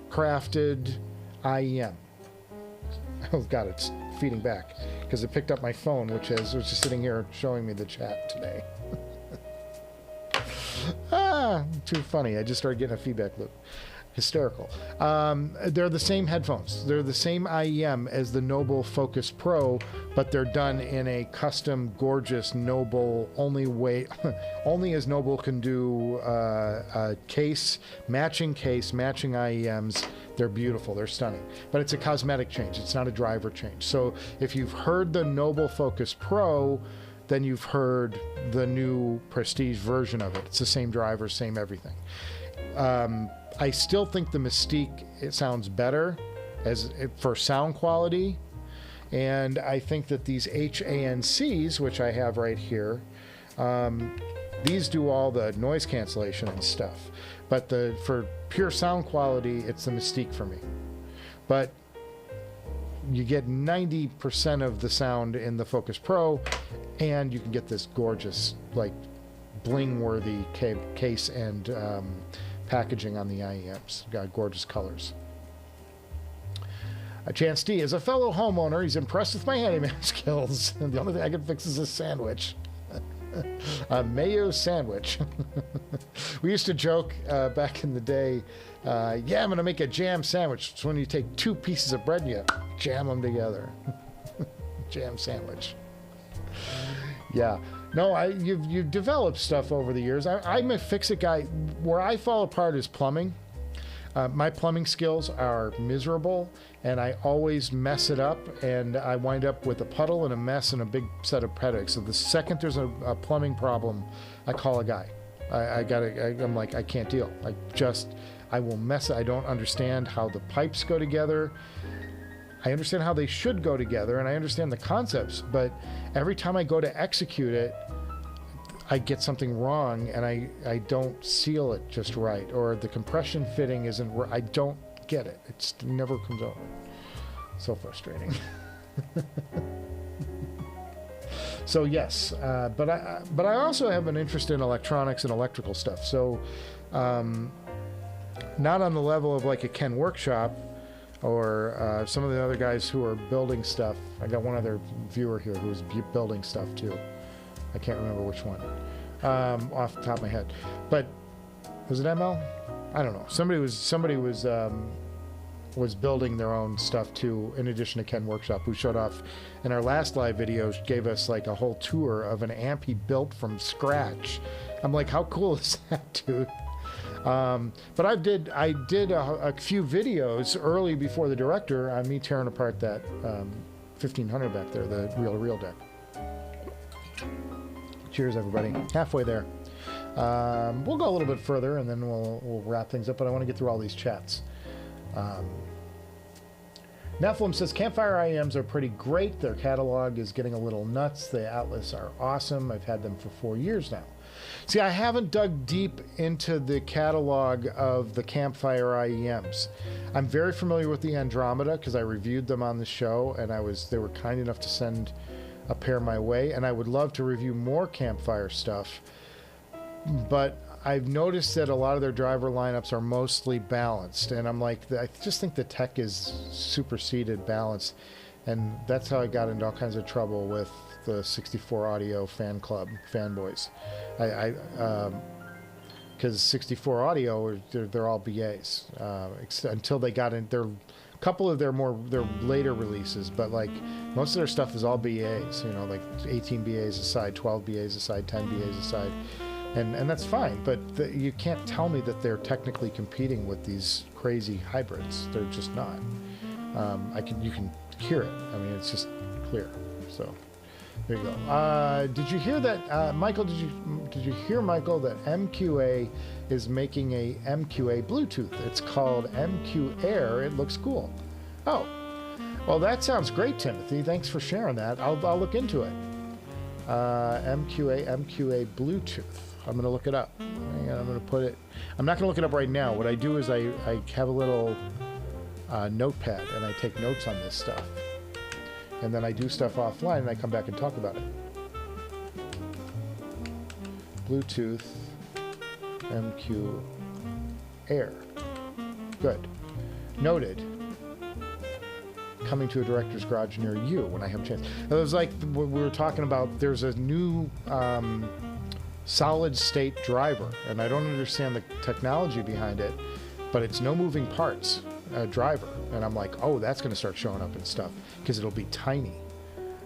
crafted IEM. Oh God, it's feeding back because it picked up my phone, which was just sitting here showing me the chat today. Too funny. I just started getting a feedback loop. Hysterical. They're the same headphones. They're the same IEM as the Noble Focus Pro, but they're done in a custom, gorgeous Noble only way, only as Noble can do a case, matching IEMs. They're beautiful. They're stunning. But it's a cosmetic change. It's not a driver change. So if you've heard the Noble Focus Pro, then you've heard the new Prestige version of it. It's the same driver, same everything. I still think the Mystique, it sounds better for sound quality, and I think that these HANCs, which I have right here, these do all the noise cancellation and stuff, but for pure sound quality, it's the Mystique for me. But you get 90% of the sound in the Focus Pro, and you can get this gorgeous, like, bling-worthy case and packaging on the IEMs. Got gorgeous colors. Chance D, as a fellow homeowner, he's impressed with my handyman skills. And the only thing I can fix is a sandwich. A mayo sandwich. We used to joke back in the day, yeah, I'm going to make a jam sandwich. It's when you take 2 pieces of bread and you jam them together. Jam sandwich. Yeah. No, you've developed stuff over the years. I'm a fix-it guy. Where I fall apart is plumbing. My plumbing skills are miserable, and I always mess it up, and I wind up with a puddle and a mess and a big set of headaches. So the second there's a plumbing problem, I call a guy. I'm like, I can't deal. I will mess it. I don't understand how the pipes go together. I understand how they should go together, and I understand the concepts, but every time I go to execute it, I get something wrong, and I don't seal it just right, or the compression fitting isn't right. I don't get it. It never comes out. So frustrating. So yes, but I also have an interest in electronics and electrical stuff. So not on the level of like a Ken Workshop, or some of the other guys who are building stuff. I got one other viewer here who's building stuff too. I can't remember which one off the top of my head. But was it ML? I don't know. Somebody was building their own stuff too, in addition to Ken Workshop, who showed off in our last live video, gave us like a whole tour of an amp he built from scratch. I'm like, how cool is that, dude? But I did a few videos early before the director on me tearing apart that 1500 back there, the reel deck. Cheers, everybody. Halfway there. We'll go a little bit further, and then we'll wrap things up, but I want to get through all these chats. Nephilim says, Campfire IEMs are pretty great. Their catalog is getting a little nuts. The Atlas are awesome. I've had them for 4 years now. See, I haven't dug deep into the catalog of the Campfire IEMs. I'm very familiar with the Andromeda because I reviewed them on the show, and they were kind enough to send a pair my way, and I would love to review more Campfire stuff. But I've noticed that a lot of their driver lineups are mostly balanced, and I'm like, I just think the tech is superseded balance, and that's how I got into all kinds of trouble with the 64 Audio fan club fanboys. Because 64 Audio, they're all BAs until they got in. They're a couple of their later releases, but like most of their stuff is all BAs. You know, like 18 BAs aside, 12 BAs aside, 10 BAs aside. And that's fine, but you can't tell me that they're technically competing with these crazy hybrids. They're just not. You can hear it. I mean, it's just clear. So there you go. Did you hear that, Michael? Did you hear, Michael, that MQA is making a MQA Bluetooth? It's called MQ Air. It looks cool. Oh, well, that sounds great, Timothy. Thanks for sharing that. I'll look into it. MQA Bluetooth. I'm going to look it up. Hang on, I'm going to put it. I'm not going to look it up right now. What I do is I have a little notepad, and I take notes on this stuff. And then I do stuff offline, and I come back and talk about it. Bluetooth MQ Air. Good. Noted. coming to a director's garage near you when I have a chance. It was like we were talking about, there's a new solid state driver, and I don't understand the technology behind it, but it's no moving parts driver. And I'm like, oh, that's going to start showing up and stuff because it'll be tiny.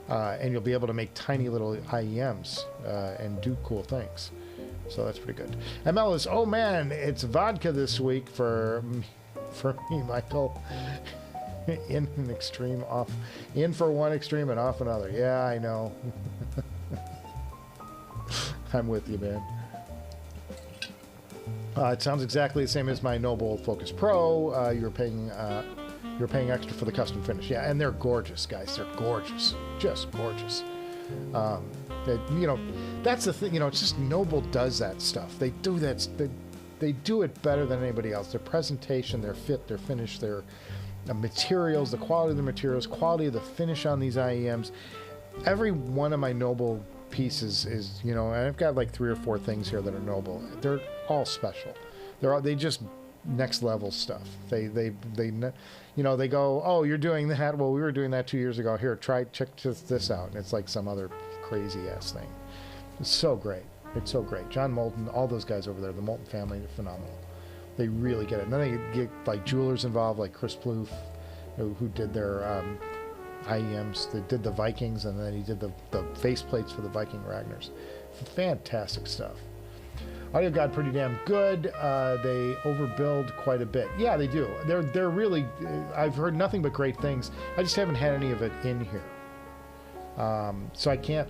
And you'll be able to make tiny little IEMs and do cool things. So that's pretty good. ML is, oh man, it's vodka this week for me, Michael. In an extreme, off. In for one extreme and off another. Yeah, I know. I'm with you, man. It sounds exactly the same as my Noble Focus Pro. You're paying extra for the custom finish. Yeah, and they're gorgeous, guys. They're gorgeous. Just gorgeous. That's the thing. It's just Noble does that stuff. They do that. They do it better than anybody else. Their presentation, their fit, their finish, their materials, the quality of the materials, quality of the finish on these IEMs. Every one of my Noble pieces is, and I've got like 3 or 4 things here that are Noble. They're all special. They just next level stuff. They go, oh, you're doing that. Well, we were doing that 2 years ago. Here, check this out. And it's like some other crazy ass thing. It's so great. It's so great. John Moulton, all those guys over there, the Moulton family, they're phenomenal. They really get it. And then they get like jewelers involved, like Chris Plouffe, who did their IEMs. They did the Vikings, and then he did the faceplates for the Viking Ragnars. Fantastic stuff. Audio got pretty damn good. They overbuild quite a bit. Yeah, they do. They're really. I've heard nothing but great things. I just haven't had any of it in here. So I can't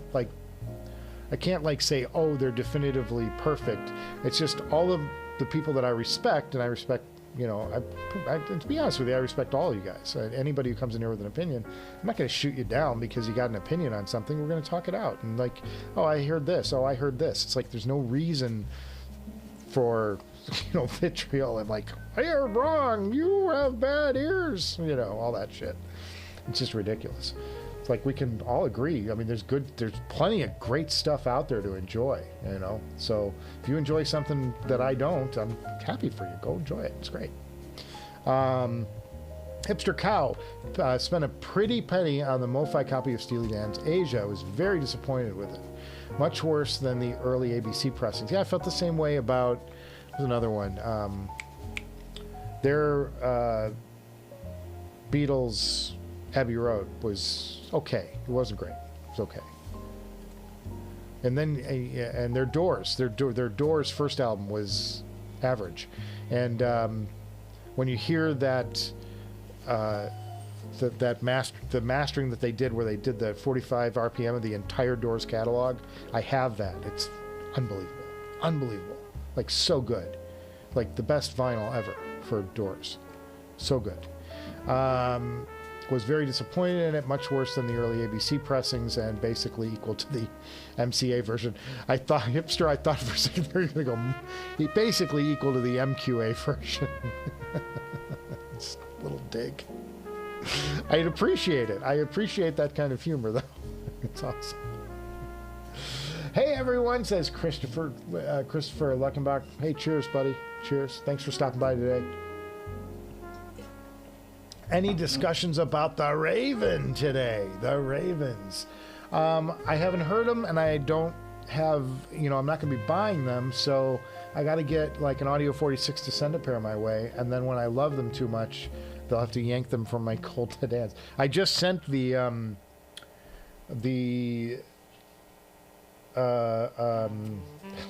say, oh, they're definitively perfect. It's just all of the people that I respect, and I respect, to be honest with you, I respect all of you guys. Anybody who comes in here with an opinion, I'm not going to shoot you down because you got an opinion on something. We're going to talk it out. And like, oh, I heard this. Oh, I heard this. It's like there's no reason for, vitriol and like, you're wrong. You have bad ears. All that shit. It's just ridiculous. It's like we can all agree. I mean, there's plenty of great stuff out there to enjoy, So if you enjoy something that I don't, I'm happy for you. Go enjoy it. It's great. Hipster Cow spent a pretty penny on the MoFi copy of Steely Dan's Asia. I was very disappointed with it. Much worse than the early ABC pressings. Yeah, I felt the same way about, there's another one. Their Beatles Abbey Road was okay. It wasn't great. It was okay. And then, and their Doors first album was average. And when you hear that, the mastering that they did, where they did the 45 RPM of the entire Doors catalog, I have that. It's unbelievable, like so good, like the best vinyl ever for Doors, so good. Was very disappointed in it, much worse than the early ABC pressings, and basically equal to the MCA version. I thought for a second they were going to go basically equal to the MQA version. It's a little dig. I'd appreciate it. I appreciate that kind of humor, though. It's awesome. Hey, everyone, says Christopher Luckenbach. Hey, cheers, buddy. Cheers. Thanks for stopping by today. Any discussions about the Raven today? The Ravens. I haven't heard them, and I don't have, I'm not going to be buying them, so I got to get like an Audio 46 to send a pair my way, and then when I love them too much, they'll have to yank them from my cold dead hands. I just sent the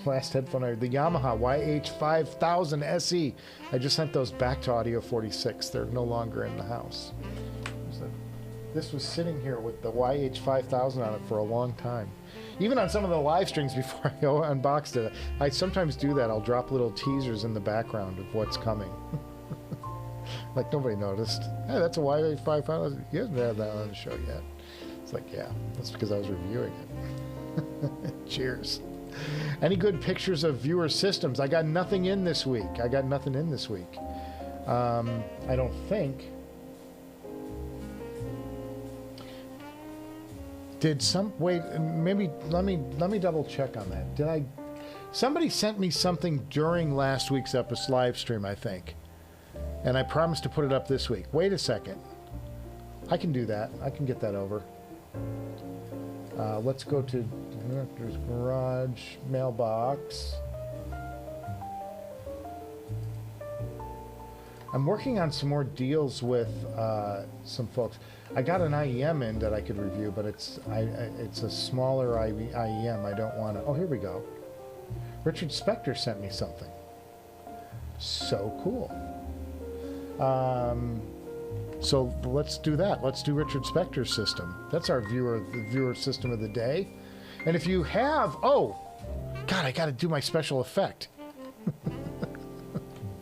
last headphone, the Yamaha YH-5000 SE. I just sent those back to Audio 46. They're no longer in the house. So this was sitting here with the YH-5000 on it for a long time. Even on some of the live streams before I unboxed it, I sometimes do that. I'll drop little teasers in the background of what's coming. Like nobody noticed. Hey, that's a YH-5000. You haven't had that on the show yet. It's like, yeah, that's because I was reviewing it. Cheers. Any good pictures of viewer systems? I got nothing in this week. I don't think. Maybe let me double check on that. Somebody sent me something during last week's live stream, I think. And I promised to put it up this week. Wait a second. I can do that. I can get that over. Let's go to Director's Garage, mailbox. I'm working on some more deals with some folks. I got an IEM in that I could review, but it's a smaller IEM. I don't want to. Oh, here we go. Richard Spector sent me something. So cool. So let's do that. Let's do Richard Spector's system. That's our viewer system of the day. And if you have, oh, God, I got to do my special effect.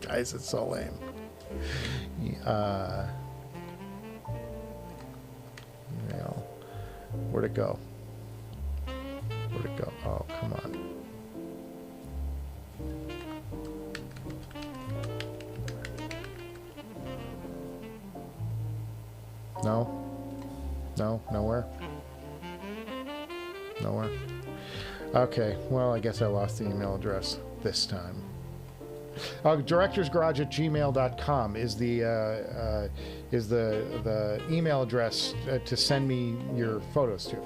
Guys, it's so lame. Where'd it go? Where'd it go? Oh, come on. No? No? Nowhere? Nowhere? Okay, well, I guess I lost the email address this time. Directorsgarage@gmail.com is the email address to send me your photos to.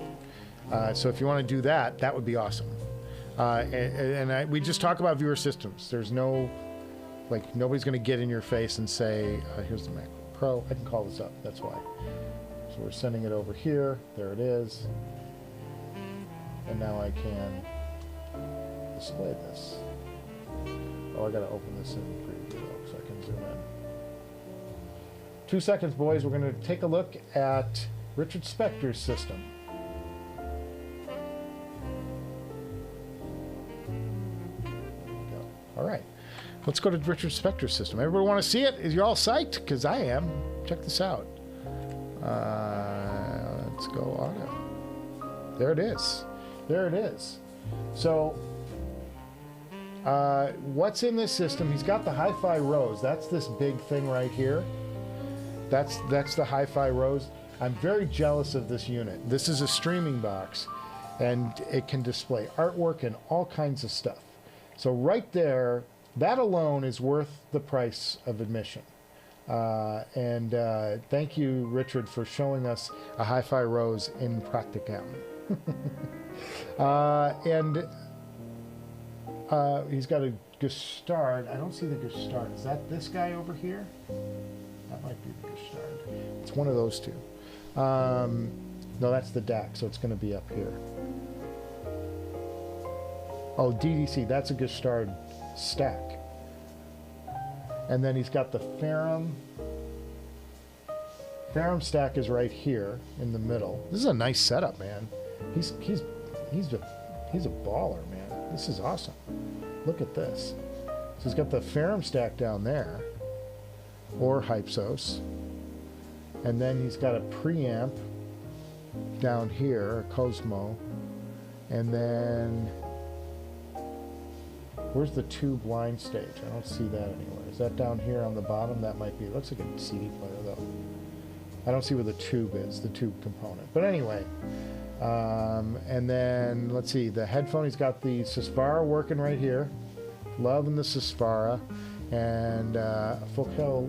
So if you want to do that, that would be awesome. We just talk about viewer systems. There's no, like, nobody's going to get in your face and say, here's the Mac Pro. I can call this up. That's why. So we're sending it over here. There it is. And now I can display this. Oh, I gotta open this in preview though, so I can zoom in. 2 seconds, boys. We're gonna take a look at Richard Spector's system. All right, let's go to Richard Spector's system. Everybody want to see it? Is you all psyched? Because I am. Check this out. Let's go audio. There it is. There it is. So. What's in this system? He's got the Hi-Fi Rose. That's this big thing right here. That's the Hi-Fi Rose. I'm very jealous of this unit. This is a streaming box, and it can display artwork and all kinds of stuff. So right there, that alone is worth the price of admission. Thank you, Richard, for showing us a Hi-Fi Rose in practicam. He's got a Gustard. I don't see the Gustard. Is that this guy over here? That might be the Gustard. It's one of those two. No, that's the DAC, so it's going to be up here. Oh, DDC. That's a Gustard stack. And then he's got the Ferrum. Ferrum stack is right here in the middle. This is a nice setup, man. He's a baller, man. This is awesome. Look at this. So he's got the Ferrum stack down there, or Hypsos, and then he's got a preamp down here, a Cosmo, and then where's the tube line stage? I don't see that anywhere. Is that down here on the bottom? That might be. It looks like a CD player though. I don't see where the tube is, the tube component. But anyway. And then, let's see, the headphone, he's got the Susvara working right here. Loving the Susvara. And Focal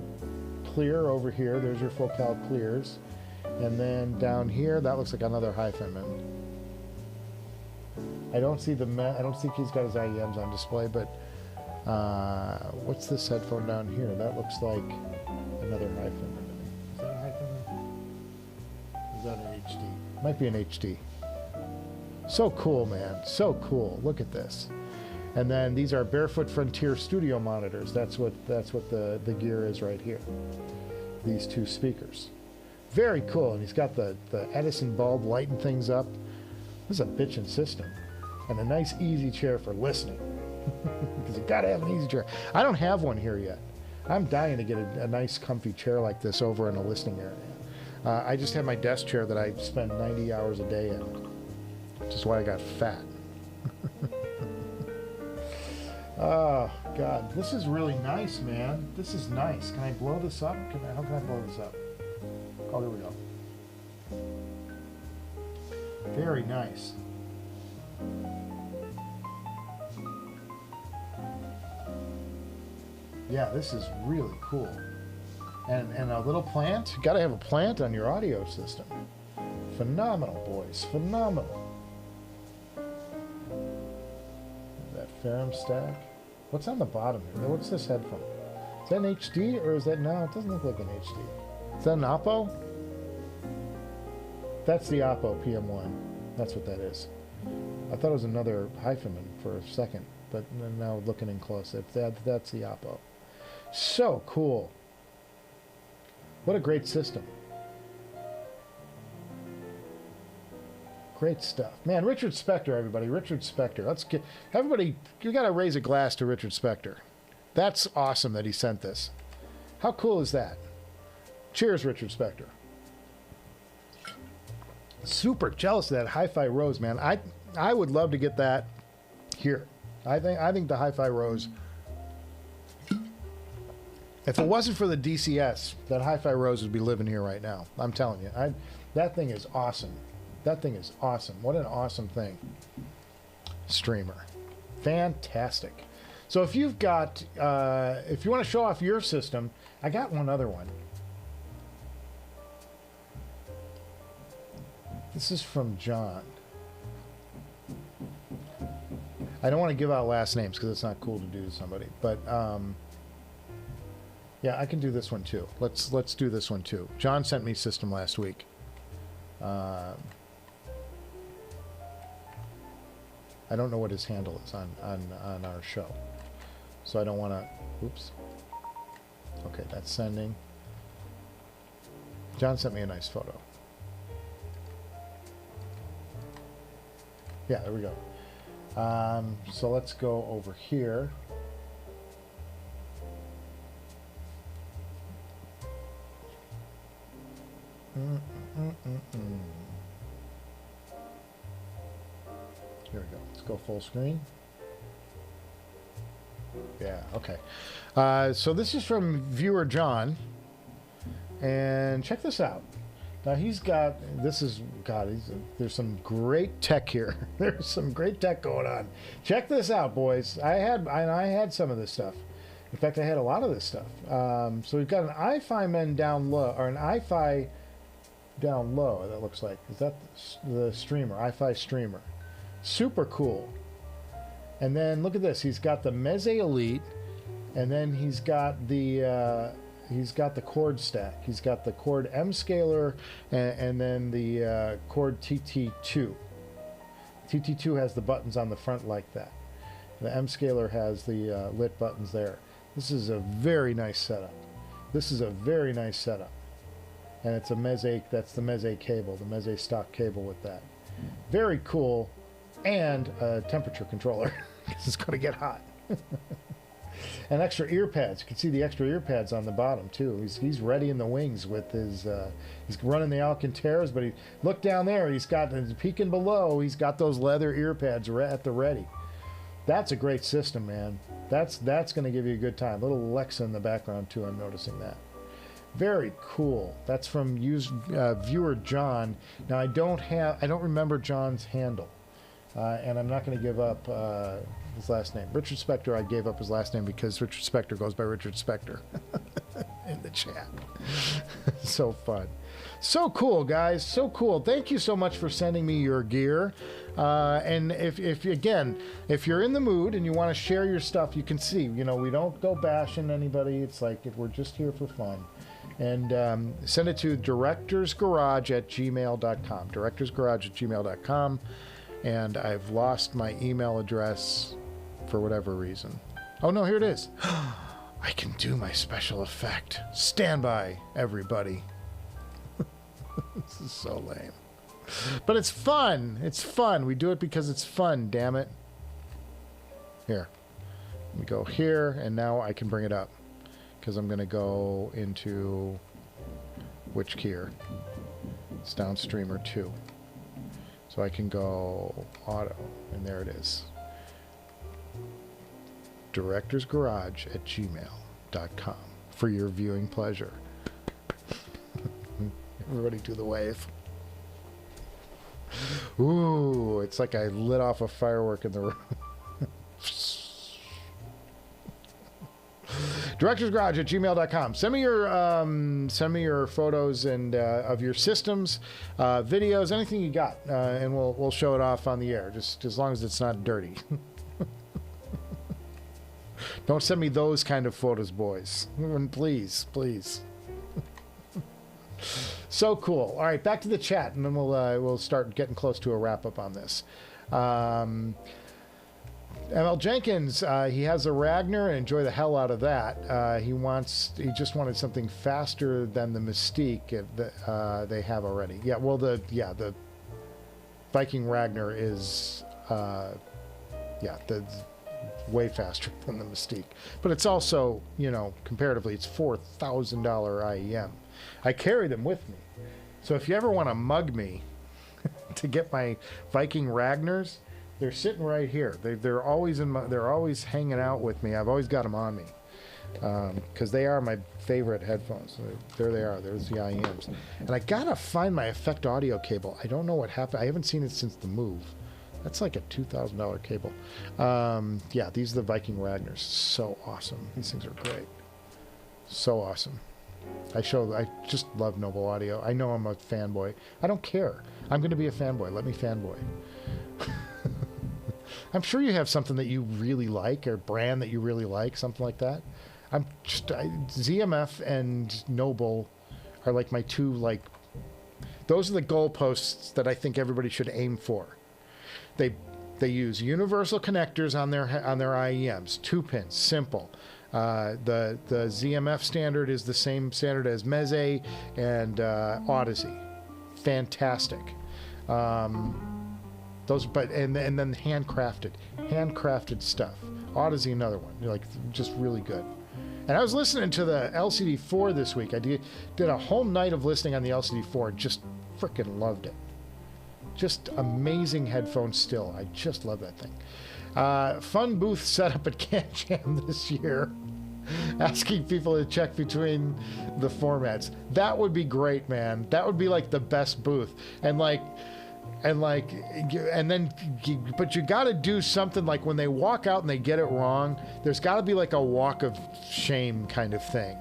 clear over here. There's your Focal clears. And then down here, that looks like another HiFiman. I don't see I don't think he's got his IEMs on display, but what's this headphone down here? That looks like another HiFiman. Is that a HiFiman? Is that an HD? Might be an HD. So cool, man. So cool. Look at this. And then these are Barefoot Frontier studio monitors. That's what the gear is right here. These two speakers. Very cool. And he's got the Edison bulb lighting things up. This is a bitchin' system. And a nice easy chair for listening. Because you gotta have an easy chair. I don't have one here yet. I'm dying to get a nice comfy chair like this over in a listening area. I just have my desk chair that I spend 90 hours a day in, which is why I got fat. Oh, God. This is really nice, man. This is nice. Can I blow this up? How can I blow this up? Oh, there we go. Very nice. Yeah, this is really cool. And a little plant. You gotta have a plant on your audio system. Phenomenal, boys. Phenomenal. That Ferrum stack. What's on the bottom here? What's this headphone? Is that an HD or is that, no, it doesn't look like an HD. Is that an Oppo? That's the Oppo PM1. That's what that is. I thought it was another HiFiman for a second, but now looking in close, that's the Oppo. So cool. What a great system. Great stuff. Man, Richard Spector, everybody. Richard Spector. Let's get... Everybody, you got to raise a glass to Richard Spector. That's awesome that he sent this. How cool is that? Cheers, Richard Spector. Super jealous of that Hi-Fi Rose, man. I would love to get that here. I think the Hi-Fi Rose... If it wasn't for the DCS, that Hi-Fi Rose would be living here right now. I'm telling you. That thing is awesome. That thing is awesome. What an awesome thing. Streamer. Fantastic. So if you've got, if you want to show off your system, I got one other one. This is from John. I don't want to give out last names because it's not cool to do to somebody, but yeah, I can do this one too. Let's do this one too. John sent me system last week. I don't know what his handle is on our show, so I don't want to. Oops. Okay, that's sending. John sent me a nice photo. Yeah, there we go. So let's go over here. Here we go. Let's go full screen. Yeah, okay. So this is from viewer John. And check this out. Now he's got, this is, God, there's some great tech here. There's some great tech going on. Check this out, boys. I had some of this stuff. In fact, I had a lot of this stuff. So we've got an HiFiman down low, or an Hi-Fi down low, that looks like. Is that the streamer, Hi-Fi streamer? Super cool. And then look at this. He's got the Meze Elite, and then he's got the chord stack. He's got the chord M scaler, and then the chord TT2. TT2 has the buttons on the front like that. The M scaler has the lit buttons there. This is a very nice setup. This is a very nice setup. And it's a Meze, that's the Meze cable, the Meze stock cable with that. Very cool. And a temperature controller, because it's going to get hot. And extra ear pads. You can see the extra ear pads on the bottom too. He's ready in the wings with his. He's running the Alcantaras, but look down there. He's got peeking below. He's got those leather ear pads at the ready. That's a great system, man. That's going to give you a good time. Little Alexa in the background too. I'm noticing that. Very cool. That's from viewer John. Now I don't remember John's handle. And I'm not going to give up his last name. Richard Spector, I gave up his last name because Richard Spector goes by Richard Spector in the chat. So fun. So cool, guys. So cool. Thank you so much for sending me your gear. And if you're in the mood and you want to share your stuff, you can see, we don't go bashing anybody. It's like if we're just here for fun. And send it to directorsgarage@gmail.com. directorsgarage@gmail.com. And I've lost my email address for whatever reason. Oh, no, here it is. I can do my special effect. Stand by, everybody. This is so lame. But it's fun. It's fun. We do it because it's fun, damn it. Here. Let me go here, and now I can bring it up. Because I'm going to go into... which key here? It's down streamer 2. So I can go auto, and there it is. directorsgarage@gmail.com for your viewing pleasure. Everybody do the wave. Ooh, it's like I lit off a firework in the room. directorsgarage@gmail.com. Send me your photos and of your systems, videos, anything you got, and we'll show it off on the air, just as long as it's not dirty. Don't send me those kind of photos, boys. Please, please. So cool. All right, back to the chat, and then we'll start getting close to a wrap up on this. ML Jenkins, he has a Ragnar and enjoy the hell out of that. He just wanted something faster than the Mystique that they have already. Yeah, well, the Viking Ragnar is the way faster than the Mystique, but it's also, you know, comparatively, it's $4,000 IEM. I carry them with me, so if you ever want to mug me to get my Viking Ragnars, they're sitting right here. They're always they're always hanging out with me. I've always got them on me because they are my favorite headphones. There they are. There's the IEMs, and I gotta find my effect audio cable. I don't know what happened. I haven't seen it since the move. That's like a $2,000 cable. Yeah, these are the Viking Ragnars. So awesome. These things are great. So awesome. I just love Noble Audio. I know I'm a fanboy. I don't care. I'm going to be a fanboy. Let me fanboy. I'm sure you have something that you really like, or brand that you really like, something like that. ZMF and Noble are like my two, like, those are the goalposts that I think everybody should aim for. They use universal connectors on their IEMs, 2 pins, simple. The ZMF standard is the same standard as Meze and Audeze. Fantastic. Those, and then handcrafted stuff. Audeze, another one, like, just really good. And I was listening to the LCD4 this week. I did a whole night of listening on the LCD4 and just freaking loved it. Just amazing headphones still. I just love that thing. Fun booth setup at Can Jam this year. Asking people to check between the formats. That would be great, man. That would be like the best booth. But you got to do something like when they walk out and they get it wrong, there's got to be like a walk of shame kind of thing.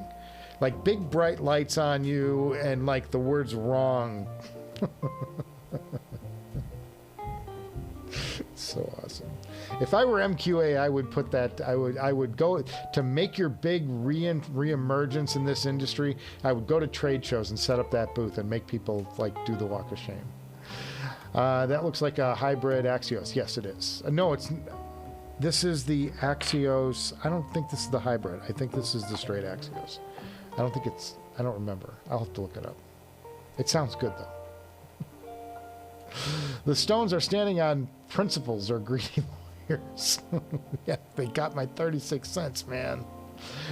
Like big bright lights on you and like the words wrong. So awesome. If I were MQA, I would put that, I would go to make your big reemergence in this industry. I would go to trade shows and set up that booth and make people like do the walk of shame. That looks like a hybrid Axios. Yes, it is. No, this is the Axios. I don't think this is the hybrid. I think this is the straight Axios. I don't remember. I'll have to look it up. It sounds good though. The Stones are standing on principles or greedy lawyers. Yeah, they got my 36 cents, man.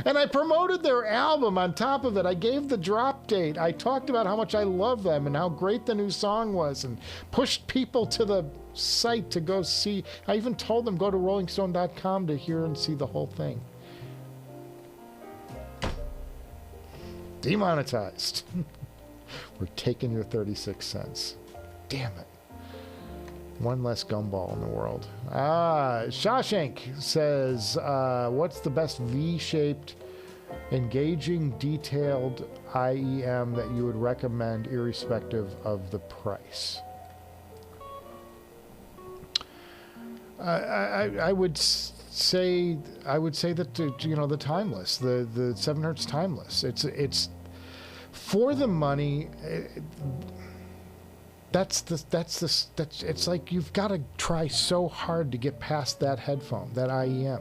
And I promoted their album on top of it. I gave the drop date. I talked about how much I love them and how great the new song was and pushed people to the site to go see. I even told them go to rollingstone.com to hear and see the whole thing. Demonetized. We're taking your 36 cents. Damn it. One less gumball in the world. Shawshank says, what's the best V-shaped, engaging, detailed IEM that you would recommend irrespective of the price? I would say that the Timeless, the 7 Hertz Timeless. It's for the money. It's like you've got to try so hard to get past that headphone, that IEM.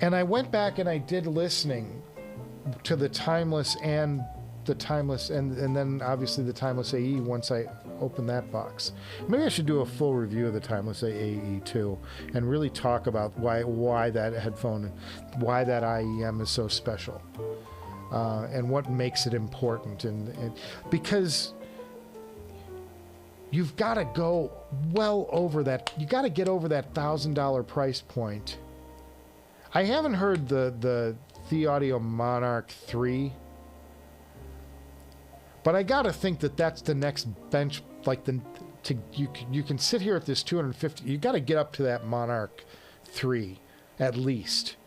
And I went back and I did listening to the Timeless and then obviously the Timeless AE once I opened that box. Maybe I should do a full review of the Timeless AE too and really talk about why that headphone, why that IEM is so special. And what makes it important, and because you've got to go well over that. You got to get over that $1,000 price point. I haven't heard the Audio Monarch 3, but I got to think that that's the next bench. Like you can sit here at this 250. You got to get up to that Monarch 3 at least.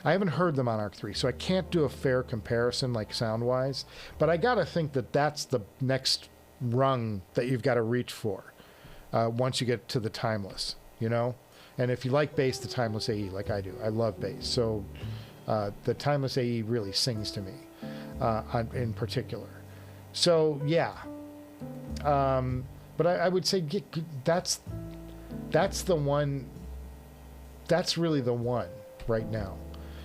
I haven't heard them on ARC 3, so I can't do a fair comparison like sound-wise, but I gotta think that that's the next rung that you've got to reach for once you get to the timeless, you know? And if you like bass, the timeless AE, like I do. I love bass. So the timeless AE really sings to me in particular. So, yeah. But I would say that's the one, that's really the one right now.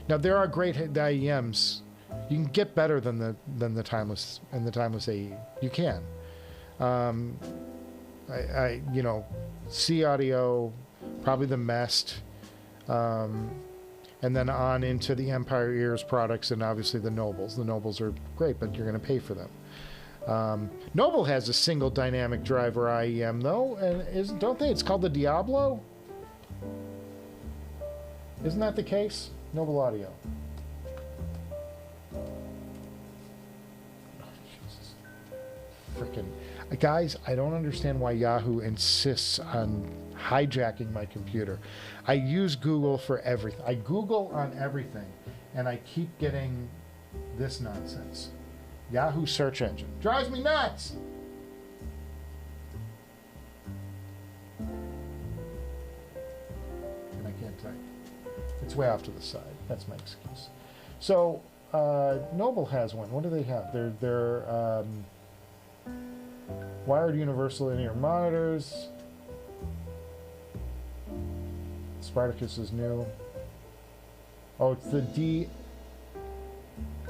Now, there are great IEMs. You can get better than the timeless and the timeless AE. You can. You know, C Audio, probably the Mest, and then on into the Empire Ears products, and obviously the Nobles. The Nobles are great, but you're going to pay for them. Noble has a single dynamic driver IEM though, and don't they? It's called the Diablo. Isn't that the case? Noble Audio. Oh, Jesus. Frickin'. Guys, I don't understand why Yahoo insists on hijacking my computer. I use Google for everything. I Google on everything, and I keep getting this nonsense. Yahoo search engine. Drives me nuts! And I can't type. It's way off to the side. That's my excuse. So, Noble has one. What do they have? They're wired universal linear monitors. Spartacus is new. Oh, it's the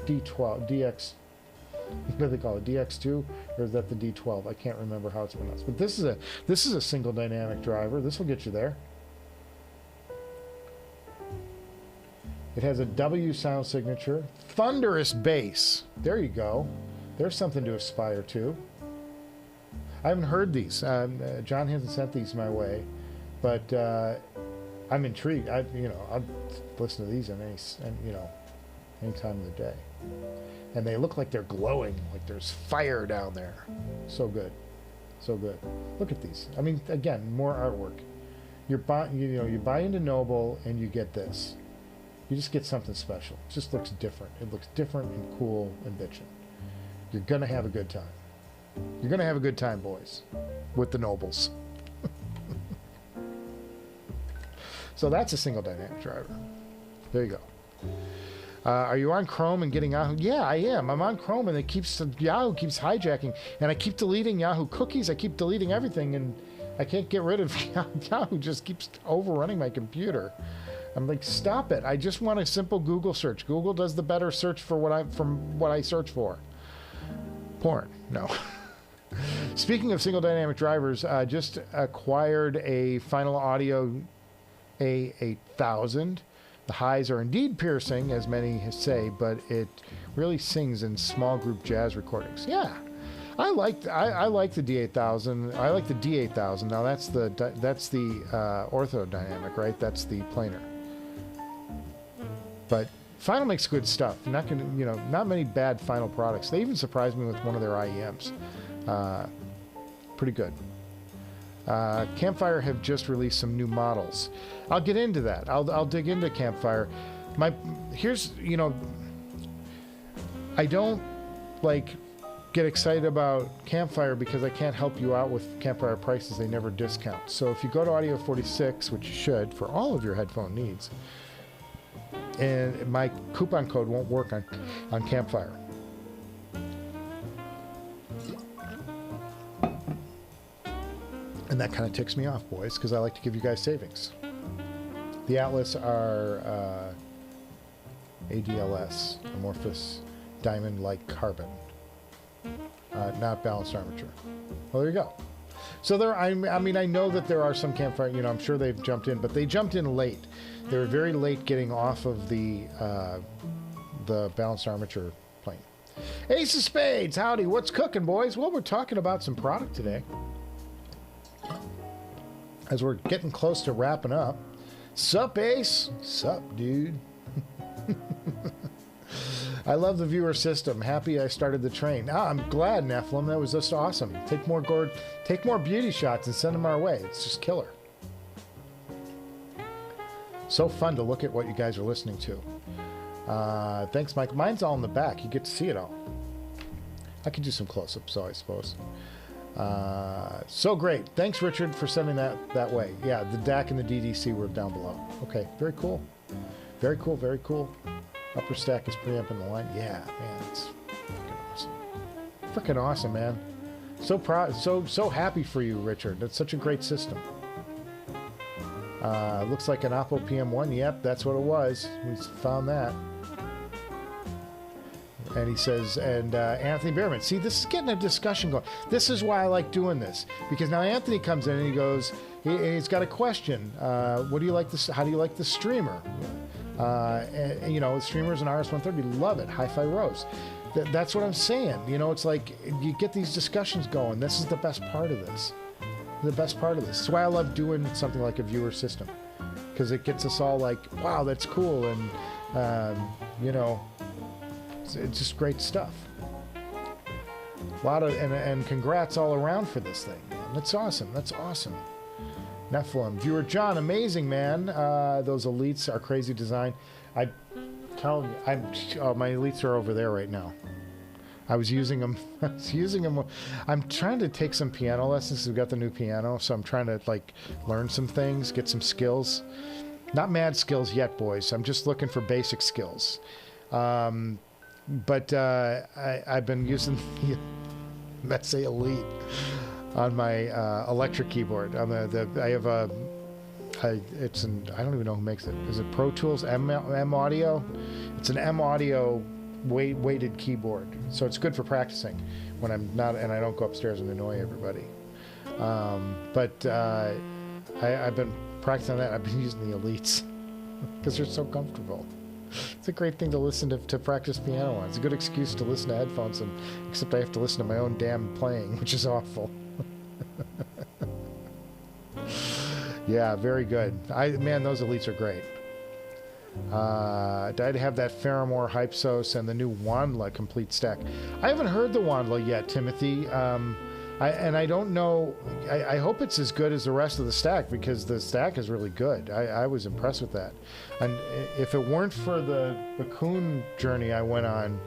D12, DX. What do they call it? DX2, or is that the D12? I can't remember how it's pronounced. But this is a single dynamic driver. This will get you there. It has a W sound signature, thunderous bass. There you go. There's something to aspire to. I haven't heard these. John hasn't sent these my way, but I'm intrigued. I'll listen to these any time of the day. And they look like they're glowing, like there's fire down there. So good, so good. Look at these. I mean, again, more artwork. You buy into Noble and you get this. You just get something special. It just looks different. It looks different and cool and bitchin'. You're gonna have a good time. You're gonna have a good time, boys, with the Nobles. So that's a single dynamic driver. There you go. Are you on Chrome and getting Yahoo? Yeah, I am. I'm on Chrome, and Yahoo keeps hijacking, and I keep deleting Yahoo cookies. I keep deleting everything, and I can't get rid of Yahoo. Just keeps overrunning my computer. I'm like, stop it! I just want a simple Google search. Google does the better search for what I search for. Porn? No. Speaking of single dynamic drivers, just acquired a Final Audio A8000. The highs are indeed piercing, as many say, but it really sings in small group jazz recordings. Yeah, I like the D8000. I like the D8000. Now that's the ortho dynamic, right? That's the planar. But Final makes good stuff. Not many bad Final products. They even surprised me with one of their IEMs. Pretty good. Campfire have just released some new models. I'll get into that. I'll dig into Campfire. I don't get excited about Campfire because I can't help you out with Campfire prices. They never discount. So if you go to Audio 46, which you should for all of your headphone needs, and my coupon code won't work on Campfire. And that kind of ticks me off, boys, because I like to give you guys savings. The Atlas are ADLS, amorphous diamond-like carbon, not balanced armature. Well, there you go. So I know that there are some Campfire, I'm sure they've jumped in, but they jumped in late. They were very late getting off of the balanced armature plane. Ace of Spades, howdy, what's cooking, boys? Well, we're talking about some product today. As we're getting close to wrapping up. Sup, Ace? Sup, dude? I love the viewer system. Happy I started the train. I'm glad, Nephilim. That was just awesome. Take more beauty shots and send them our way. It's just killer. So fun to look at what you guys are listening to. Thanks, Mike. Mine's all in the back. You get to see it all. I could do some close-ups, though, I suppose. So great. Thanks, Richard, for sending that way. Yeah, the DAC and the DDC were down below. Okay, very cool. Very cool, very cool. Upper stack is preamp in the line. Yeah, man, it's freaking awesome. Freaking awesome, man. So proud, so happy for you, Richard. That's such a great system. Looks like an Oppo PM1. Yep, that's what it was. We found that. And he says, and Anthony Behrman, see, this is getting a discussion going. This is why I like doing this, because now Anthony comes in and he goes, he's got a question. What do you like this? How do you like the streamer? And, you know, streamers and RS-130 love it. Hi-Fi Rose. That's what I'm saying. You know, it's like you get these discussions going. This is the best part of this. The best part of this. That's why I love doing something like a viewer system, because it gets us all like, wow, that's cool, and you know, it's just great stuff. A lot of and congrats all around for this thing, man. That's awesome. That's awesome. Nephilim viewer John, amazing, man. Those elites are crazy design. I tell you, my elites are over there right now. I was using them. I'm trying to take some piano lessons. We've got the new piano, so I'm trying to like learn some things, get some skills. Not mad skills yet, boys. I'm just looking for basic skills. But I've been using the Messe Elite on my electric keyboard. On I have a. It's an, I don't even know who makes it. Is it Pro Tools M Audio? It's an M Audio weighted keyboard, so it's good for practicing when I'm not, and I don't go upstairs and annoy everybody. But I've been practicing that. I've been using the Elites because they're so comfortable. It's a great thing to listen to practice piano on. It's a good excuse to listen to headphones, and except I have to listen to my own damn playing, which is awful. Yeah, very good. Man, those Elites are great. I'd have that Ferrum or Hypsos and the new Wandla complete stack. I haven't heard the Wandla yet, Timothy. I don't know. I hope it's as good as the rest of the stack, because the stack is really good. I was impressed with that. And if it weren't for the Cocoon journey I went on,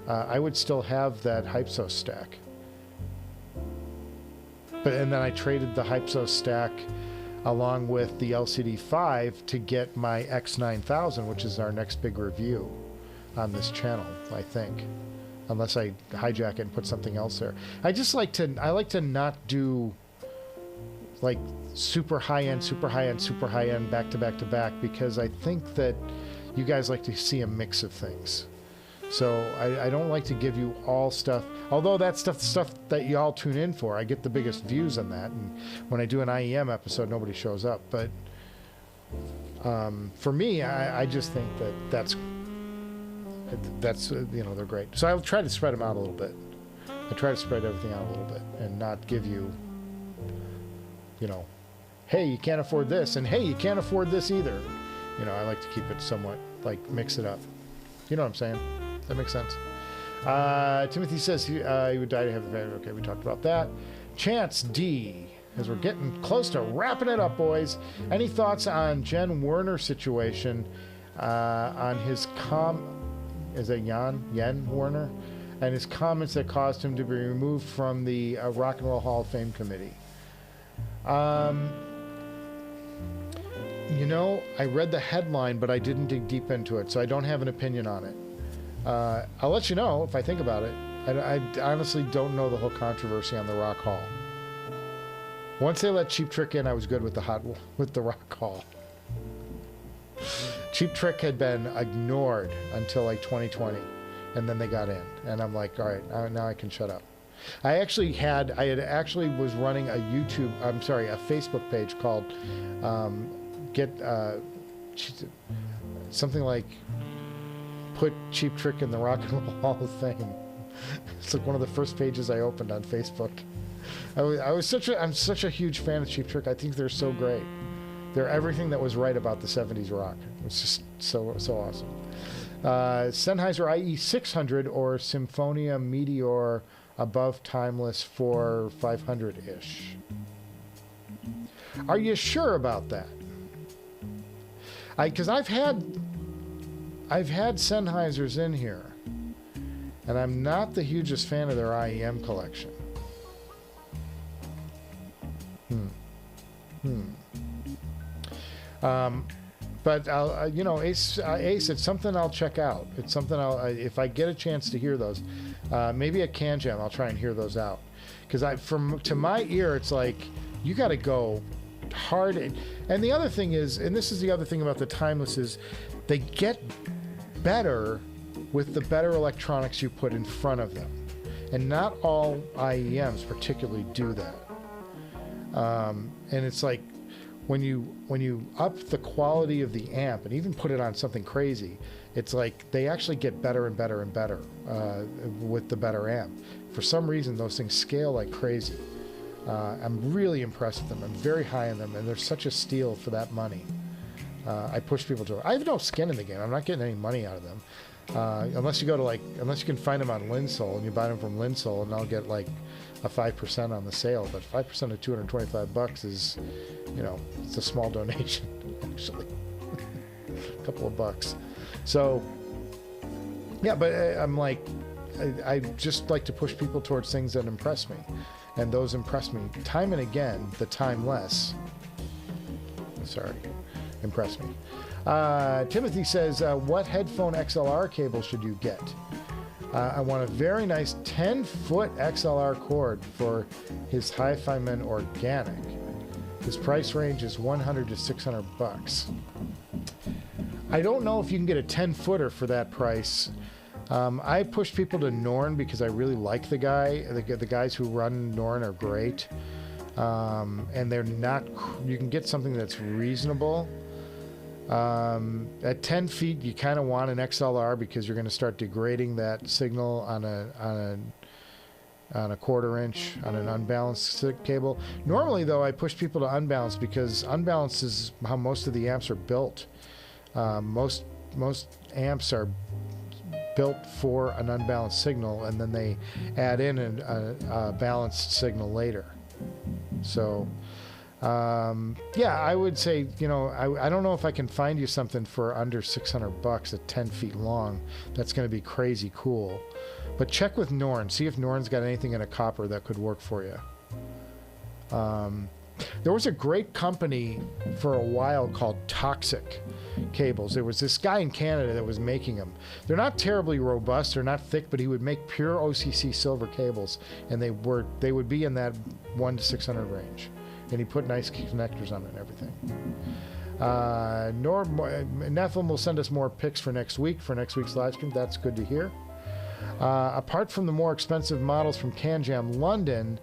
I would still have that Hypsos stack. And then I traded the Hypsos stack along with the LCD5 to get my X9000, which is our next big review on this channel, I think. Unless I hijack it and put something else there. I like to not do like super high-end, back to back to back, because I think that you guys like to see a mix of things. So I don't like to give you all stuff, although that's stuff that you all tune in for. I get the biggest views on that, and when I do an IEM episode, nobody shows up. But for me, I just think that's you know, they're great. So I'll try to spread them out a little bit. I try to spread everything out a little bit and not give you, you know, hey, you can't afford this, and hey, you can't afford this either. You know, I like to keep it somewhat, like, mix it up. You know what I'm saying? That makes sense. Timothy says he would die to have the value. Okay, we talked about that. Chance D, as we're getting close to wrapping it up, boys. Any thoughts on Jen Werner situation, on his is it Yen Werner? And his comments that caused him to be removed from the Rock and Roll Hall of Fame committee? You know, I read the headline, but I didn't dig deep into it, so I don't have an opinion on it. I'll let you know if I think about it. I honestly don't know the whole controversy on the Rock Hall. Once they let Cheap Trick in, I was good with the Rock Hall. Cheap Trick had been ignored until like 2020, and then they got in, and I'm like, all right, now I can shut up. I actually was running a Facebook page called something like put Cheap Trick in the Rock and Roll Hall of Fame. It's like one of the first pages I opened on Facebook. I'm such a huge fan of Cheap Trick. I think they're so great. They're everything that was right about the 70s rock. It's just so awesome. Sennheiser IE600 or Symphonia Meteor above Timeless for 500-ish. Are you sure about that? Because I've had Sennheisers in here, and I'm not the hugest fan of their IEM collection. But I'll, you know, Ace, it's something I'll check out. It's something if I get a chance to hear those, maybe at Can Jam, I'll try and hear those out. Because to my ear, it's like you got to go hard. And the other thing is, and this is the other thing about the Timeless, is they get better with the better electronics you put in front of them. And not all IEMs particularly do that. And it's like when you up the quality of the amp and even put it on something crazy, it's like they actually get better and better and better with the better amp. For some reason, those things scale like crazy. I'm really impressed with them. I'm very high on them, and they're such a steal for that money. I push people to it. I have no skin in the game. I'm not getting any money out of them. Unless you go to unless you can find them on Linsole and you buy them from Linsole, and I'll get like a 5% on the sale. But 5% of $225 is, you know, it's a small donation actually, a couple of bucks. So yeah, but I'm like, I just like to push people towards things that impress me, and those impress me time and again. The Timeless, impress me. Timothy says, what headphone XLR cable should you get? I want a very nice 10-foot XLR cord for his HiFiman Organic. His price range is $100 to $600. I don't know if you can get a 10-footer for that price. I push people to Norne because I really like the guy. The guys who run Norne are great. And they're not, you can get something that's reasonable. At 10 feet, you kind of want an XLR because you're going to start degrading that signal on a quarter-inch on an unbalanced cable. Normally, though, I push people to unbalanced because unbalanced is how most of the amps are built. Most amps are built for an unbalanced signal, and then they add in a balanced signal later. So. Yeah, I would say, you know, I don't know if I can find you something for under $600 at 10 feet long. That's going to be crazy cool. But check with Norne. See if Norne's got anything in a copper that could work for you. There was a great company for a while called Toxic Cables. There was this guy in Canada that was making them. They're not terribly robust. They're not thick, but he would make pure OCC silver cables, and they would be in that $100 to $600 range. And he put nice connectors on it and everything. Nephilim will send us more pics for next week's live stream. That's good to hear. Apart from the more expensive models from Can Jam London,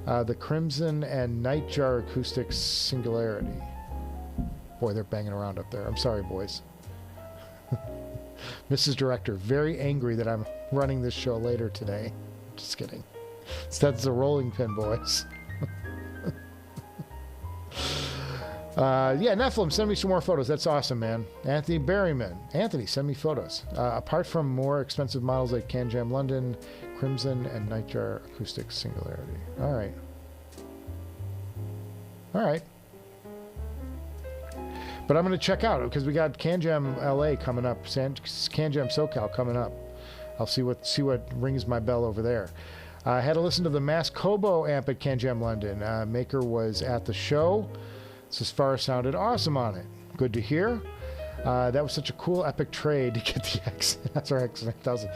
the Crimson and Nightjar Acoustics Singularity. Boy, they're banging around up there. I'm sorry, boys. Mrs. Director, very angry that I'm running this show later today. Just kidding. That's the rolling pin, boys. Yeah, Nephilim, send me some more photos. That's awesome, man. Anthony Berryman. Anthony, send me photos. Apart from more expensive models like Can Jam London, Crimson, and Nightjar Acoustic Singularity. All right. But I'm going to check out, because we got Can Jam LA coming up, Can Jam SoCal coming up. I'll see what rings my bell over there. I had to listen to the Mass Kobo amp at Can Jam London. Maker was at the show. Susvara sounded awesome on it. Good to hear. That was such a cool, epic trade to get the X1000.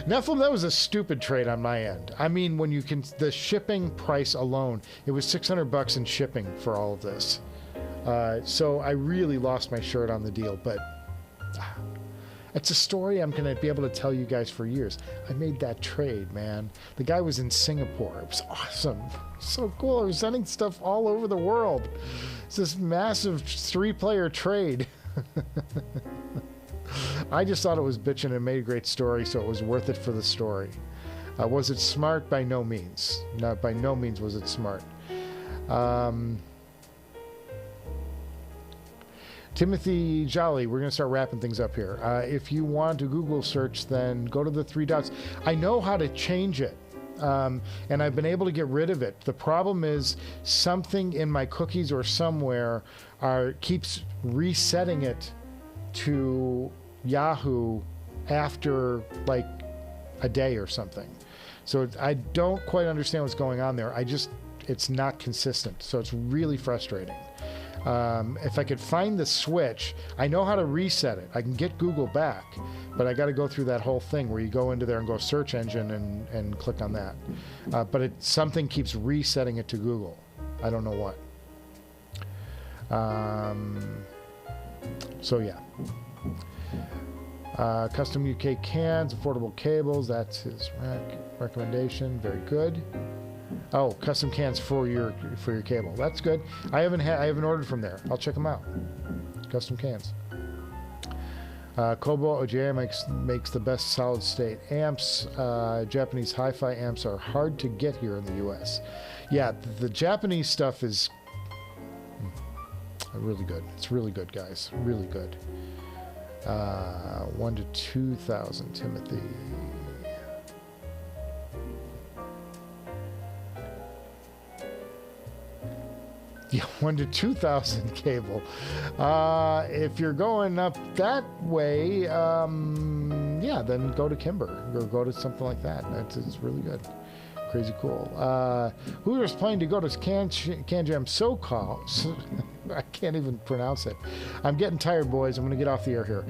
Nephilim, that was a stupid trade on my end. I mean, when you can, the shipping price alone, it was $600 in shipping for all of this. So I really lost my shirt on the deal, but it's a story I'm going to be able to tell you guys for years. I made that trade, man. The guy was in Singapore. It was awesome. So cool. I was sending stuff all over the world. It's this massive 3-player trade. I just thought it was bitchin' and made a great story, so it was worth it for the story. Was it smart? By no means. By no means was it smart. Timothy Jolly, we're going to start wrapping things up here. If you want to Google search, then go to the 3 dots. I know how to change it, and I've been able to get rid of it. The problem is something in my cookies or somewhere keeps resetting it to Yahoo after like a day or something. So I don't quite understand what's going on there. It's not consistent. So it's really frustrating. If I could find the switch, I know how to reset it. I can get Google back, but I got to go through that whole thing where you go into there and go search engine and click on that. But something keeps resetting it to Google. I don't know what. So yeah. Custom UK cans, affordable cables. That's his recommendation. Very good. Oh, custom cans for your cable. That's good. I haven't ordered from there. I'll check them out. Custom cans. Kobo OJA makes the best solid state amps. Japanese hi-fi amps are hard to get here in the U.S. Yeah, the Japanese stuff is really good. It's really good, guys. Really good. 1 to 2,000, Timothy. Yeah, 1 to 2,000 cable. If you're going up that way, yeah, then go to Kimber or go to something like that. It's really good. Crazy cool. Who is planning to go to Can Jam SoCal? I can't even pronounce it. I'm getting tired, boys. I'm going to get off the air here.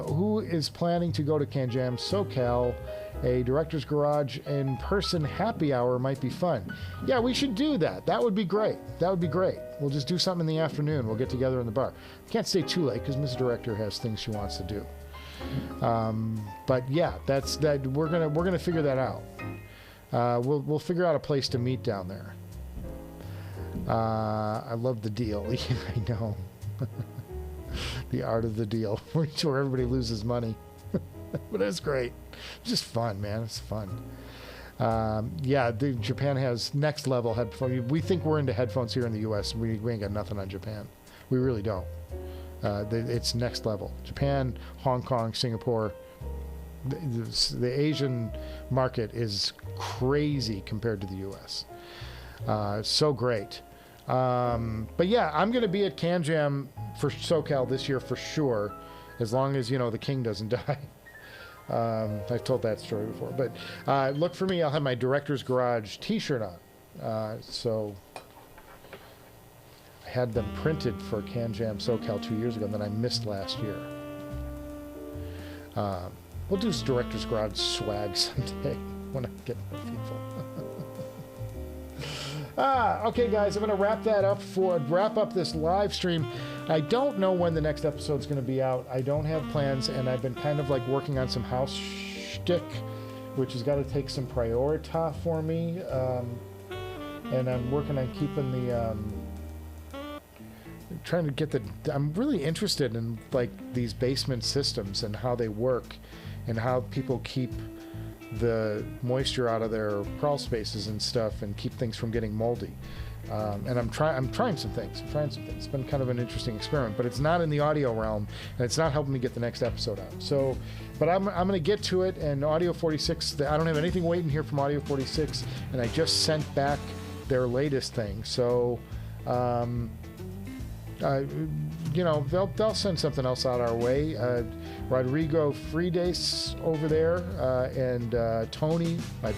Who is planning to go to Can Jam SoCal? A director's garage in-person happy hour might be fun. Yeah, we should do that. That would be great. That would be great. We'll just do something in the afternoon. We'll get together in the bar. Can't stay too late because Miss Director has things she wants to do. But yeah, that's that. We're gonna figure that out. We'll figure out a place to meet down there. I love the deal. I know. The art of the deal. Where everybody loses money. But it's great. It's just fun, man. It's fun. Yeah, Japan has next level headphones. We think we're into headphones here in the U.S. We ain't got nothing on Japan. We really don't. It's next level. Japan, Hong Kong, Singapore. The Asian market is crazy compared to the U.S. So great. But yeah, I'm going to be at Can Jam for SoCal this year for sure, as long as, the king doesn't die. I've told that story before. But look for me. I'll have my Director's Garage t-shirt on. So I had them printed for Can Jam SoCal 2 years ago, and then I missed last year. We'll do Director's Garage swag someday when I get more people. Okay, guys, I'm going to wrap up this live stream. I don't know when the next episode's going to be out. I don't have plans, and I've been kind of like working on some house shtick, which has got to take some priority for me. And I'm working on keeping the trying to get I'm really interested in like these basement systems and how they work and how people keep the moisture out of their crawl spaces and stuff and keep things from getting moldy. And I'm trying some things. It's been kind of an interesting experiment, but it's not in the audio realm, and it's not helping me get the next episode out. So, but I'm going to get to it. And Audio 46, I don't have anything waiting here from Audio 46, and I just sent back their latest thing. So, they'll send something else out our way. Rodrigo Frides over there, and Tony, my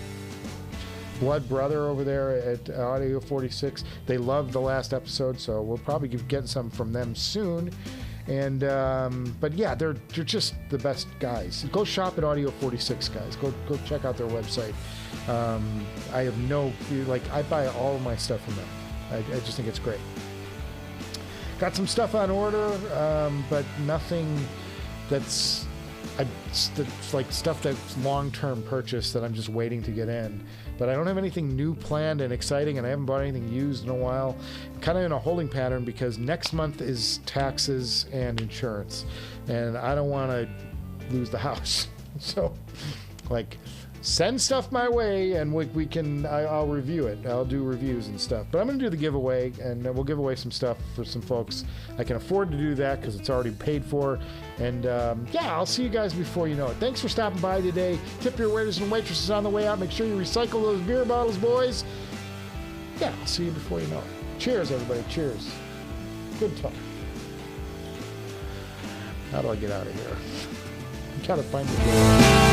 blood brother over there at Audio 46. They loved the last episode, so we'll probably get some from them soon. And but yeah, they're just the best guys. Go shop at Audio 46, guys. Go check out their website. I have I buy all of my stuff from them. I just think it's great. Got some stuff on order, but nothing that's like stuff that's long-term purchase that I'm just waiting to get in. But I don't have anything new planned and exciting, and I haven't bought anything used in a while. I'm kind of in a holding pattern because next month is taxes and insurance, and I don't want to lose the house. So, send stuff my way, and we can. I'll review it. I'll do reviews and stuff. But I'm going to do the giveaway, and we'll give away some stuff for some folks. I can afford to do that because it's already paid for. And yeah, I'll see you guys before you know it. Thanks for stopping by today. Tip your waiters and waitresses on the way out. Make sure you recycle those beer bottles, boys. Yeah, I'll see you before you know it. Cheers, everybody. Cheers. Good talk. How do I get out of here? I gotta find the door.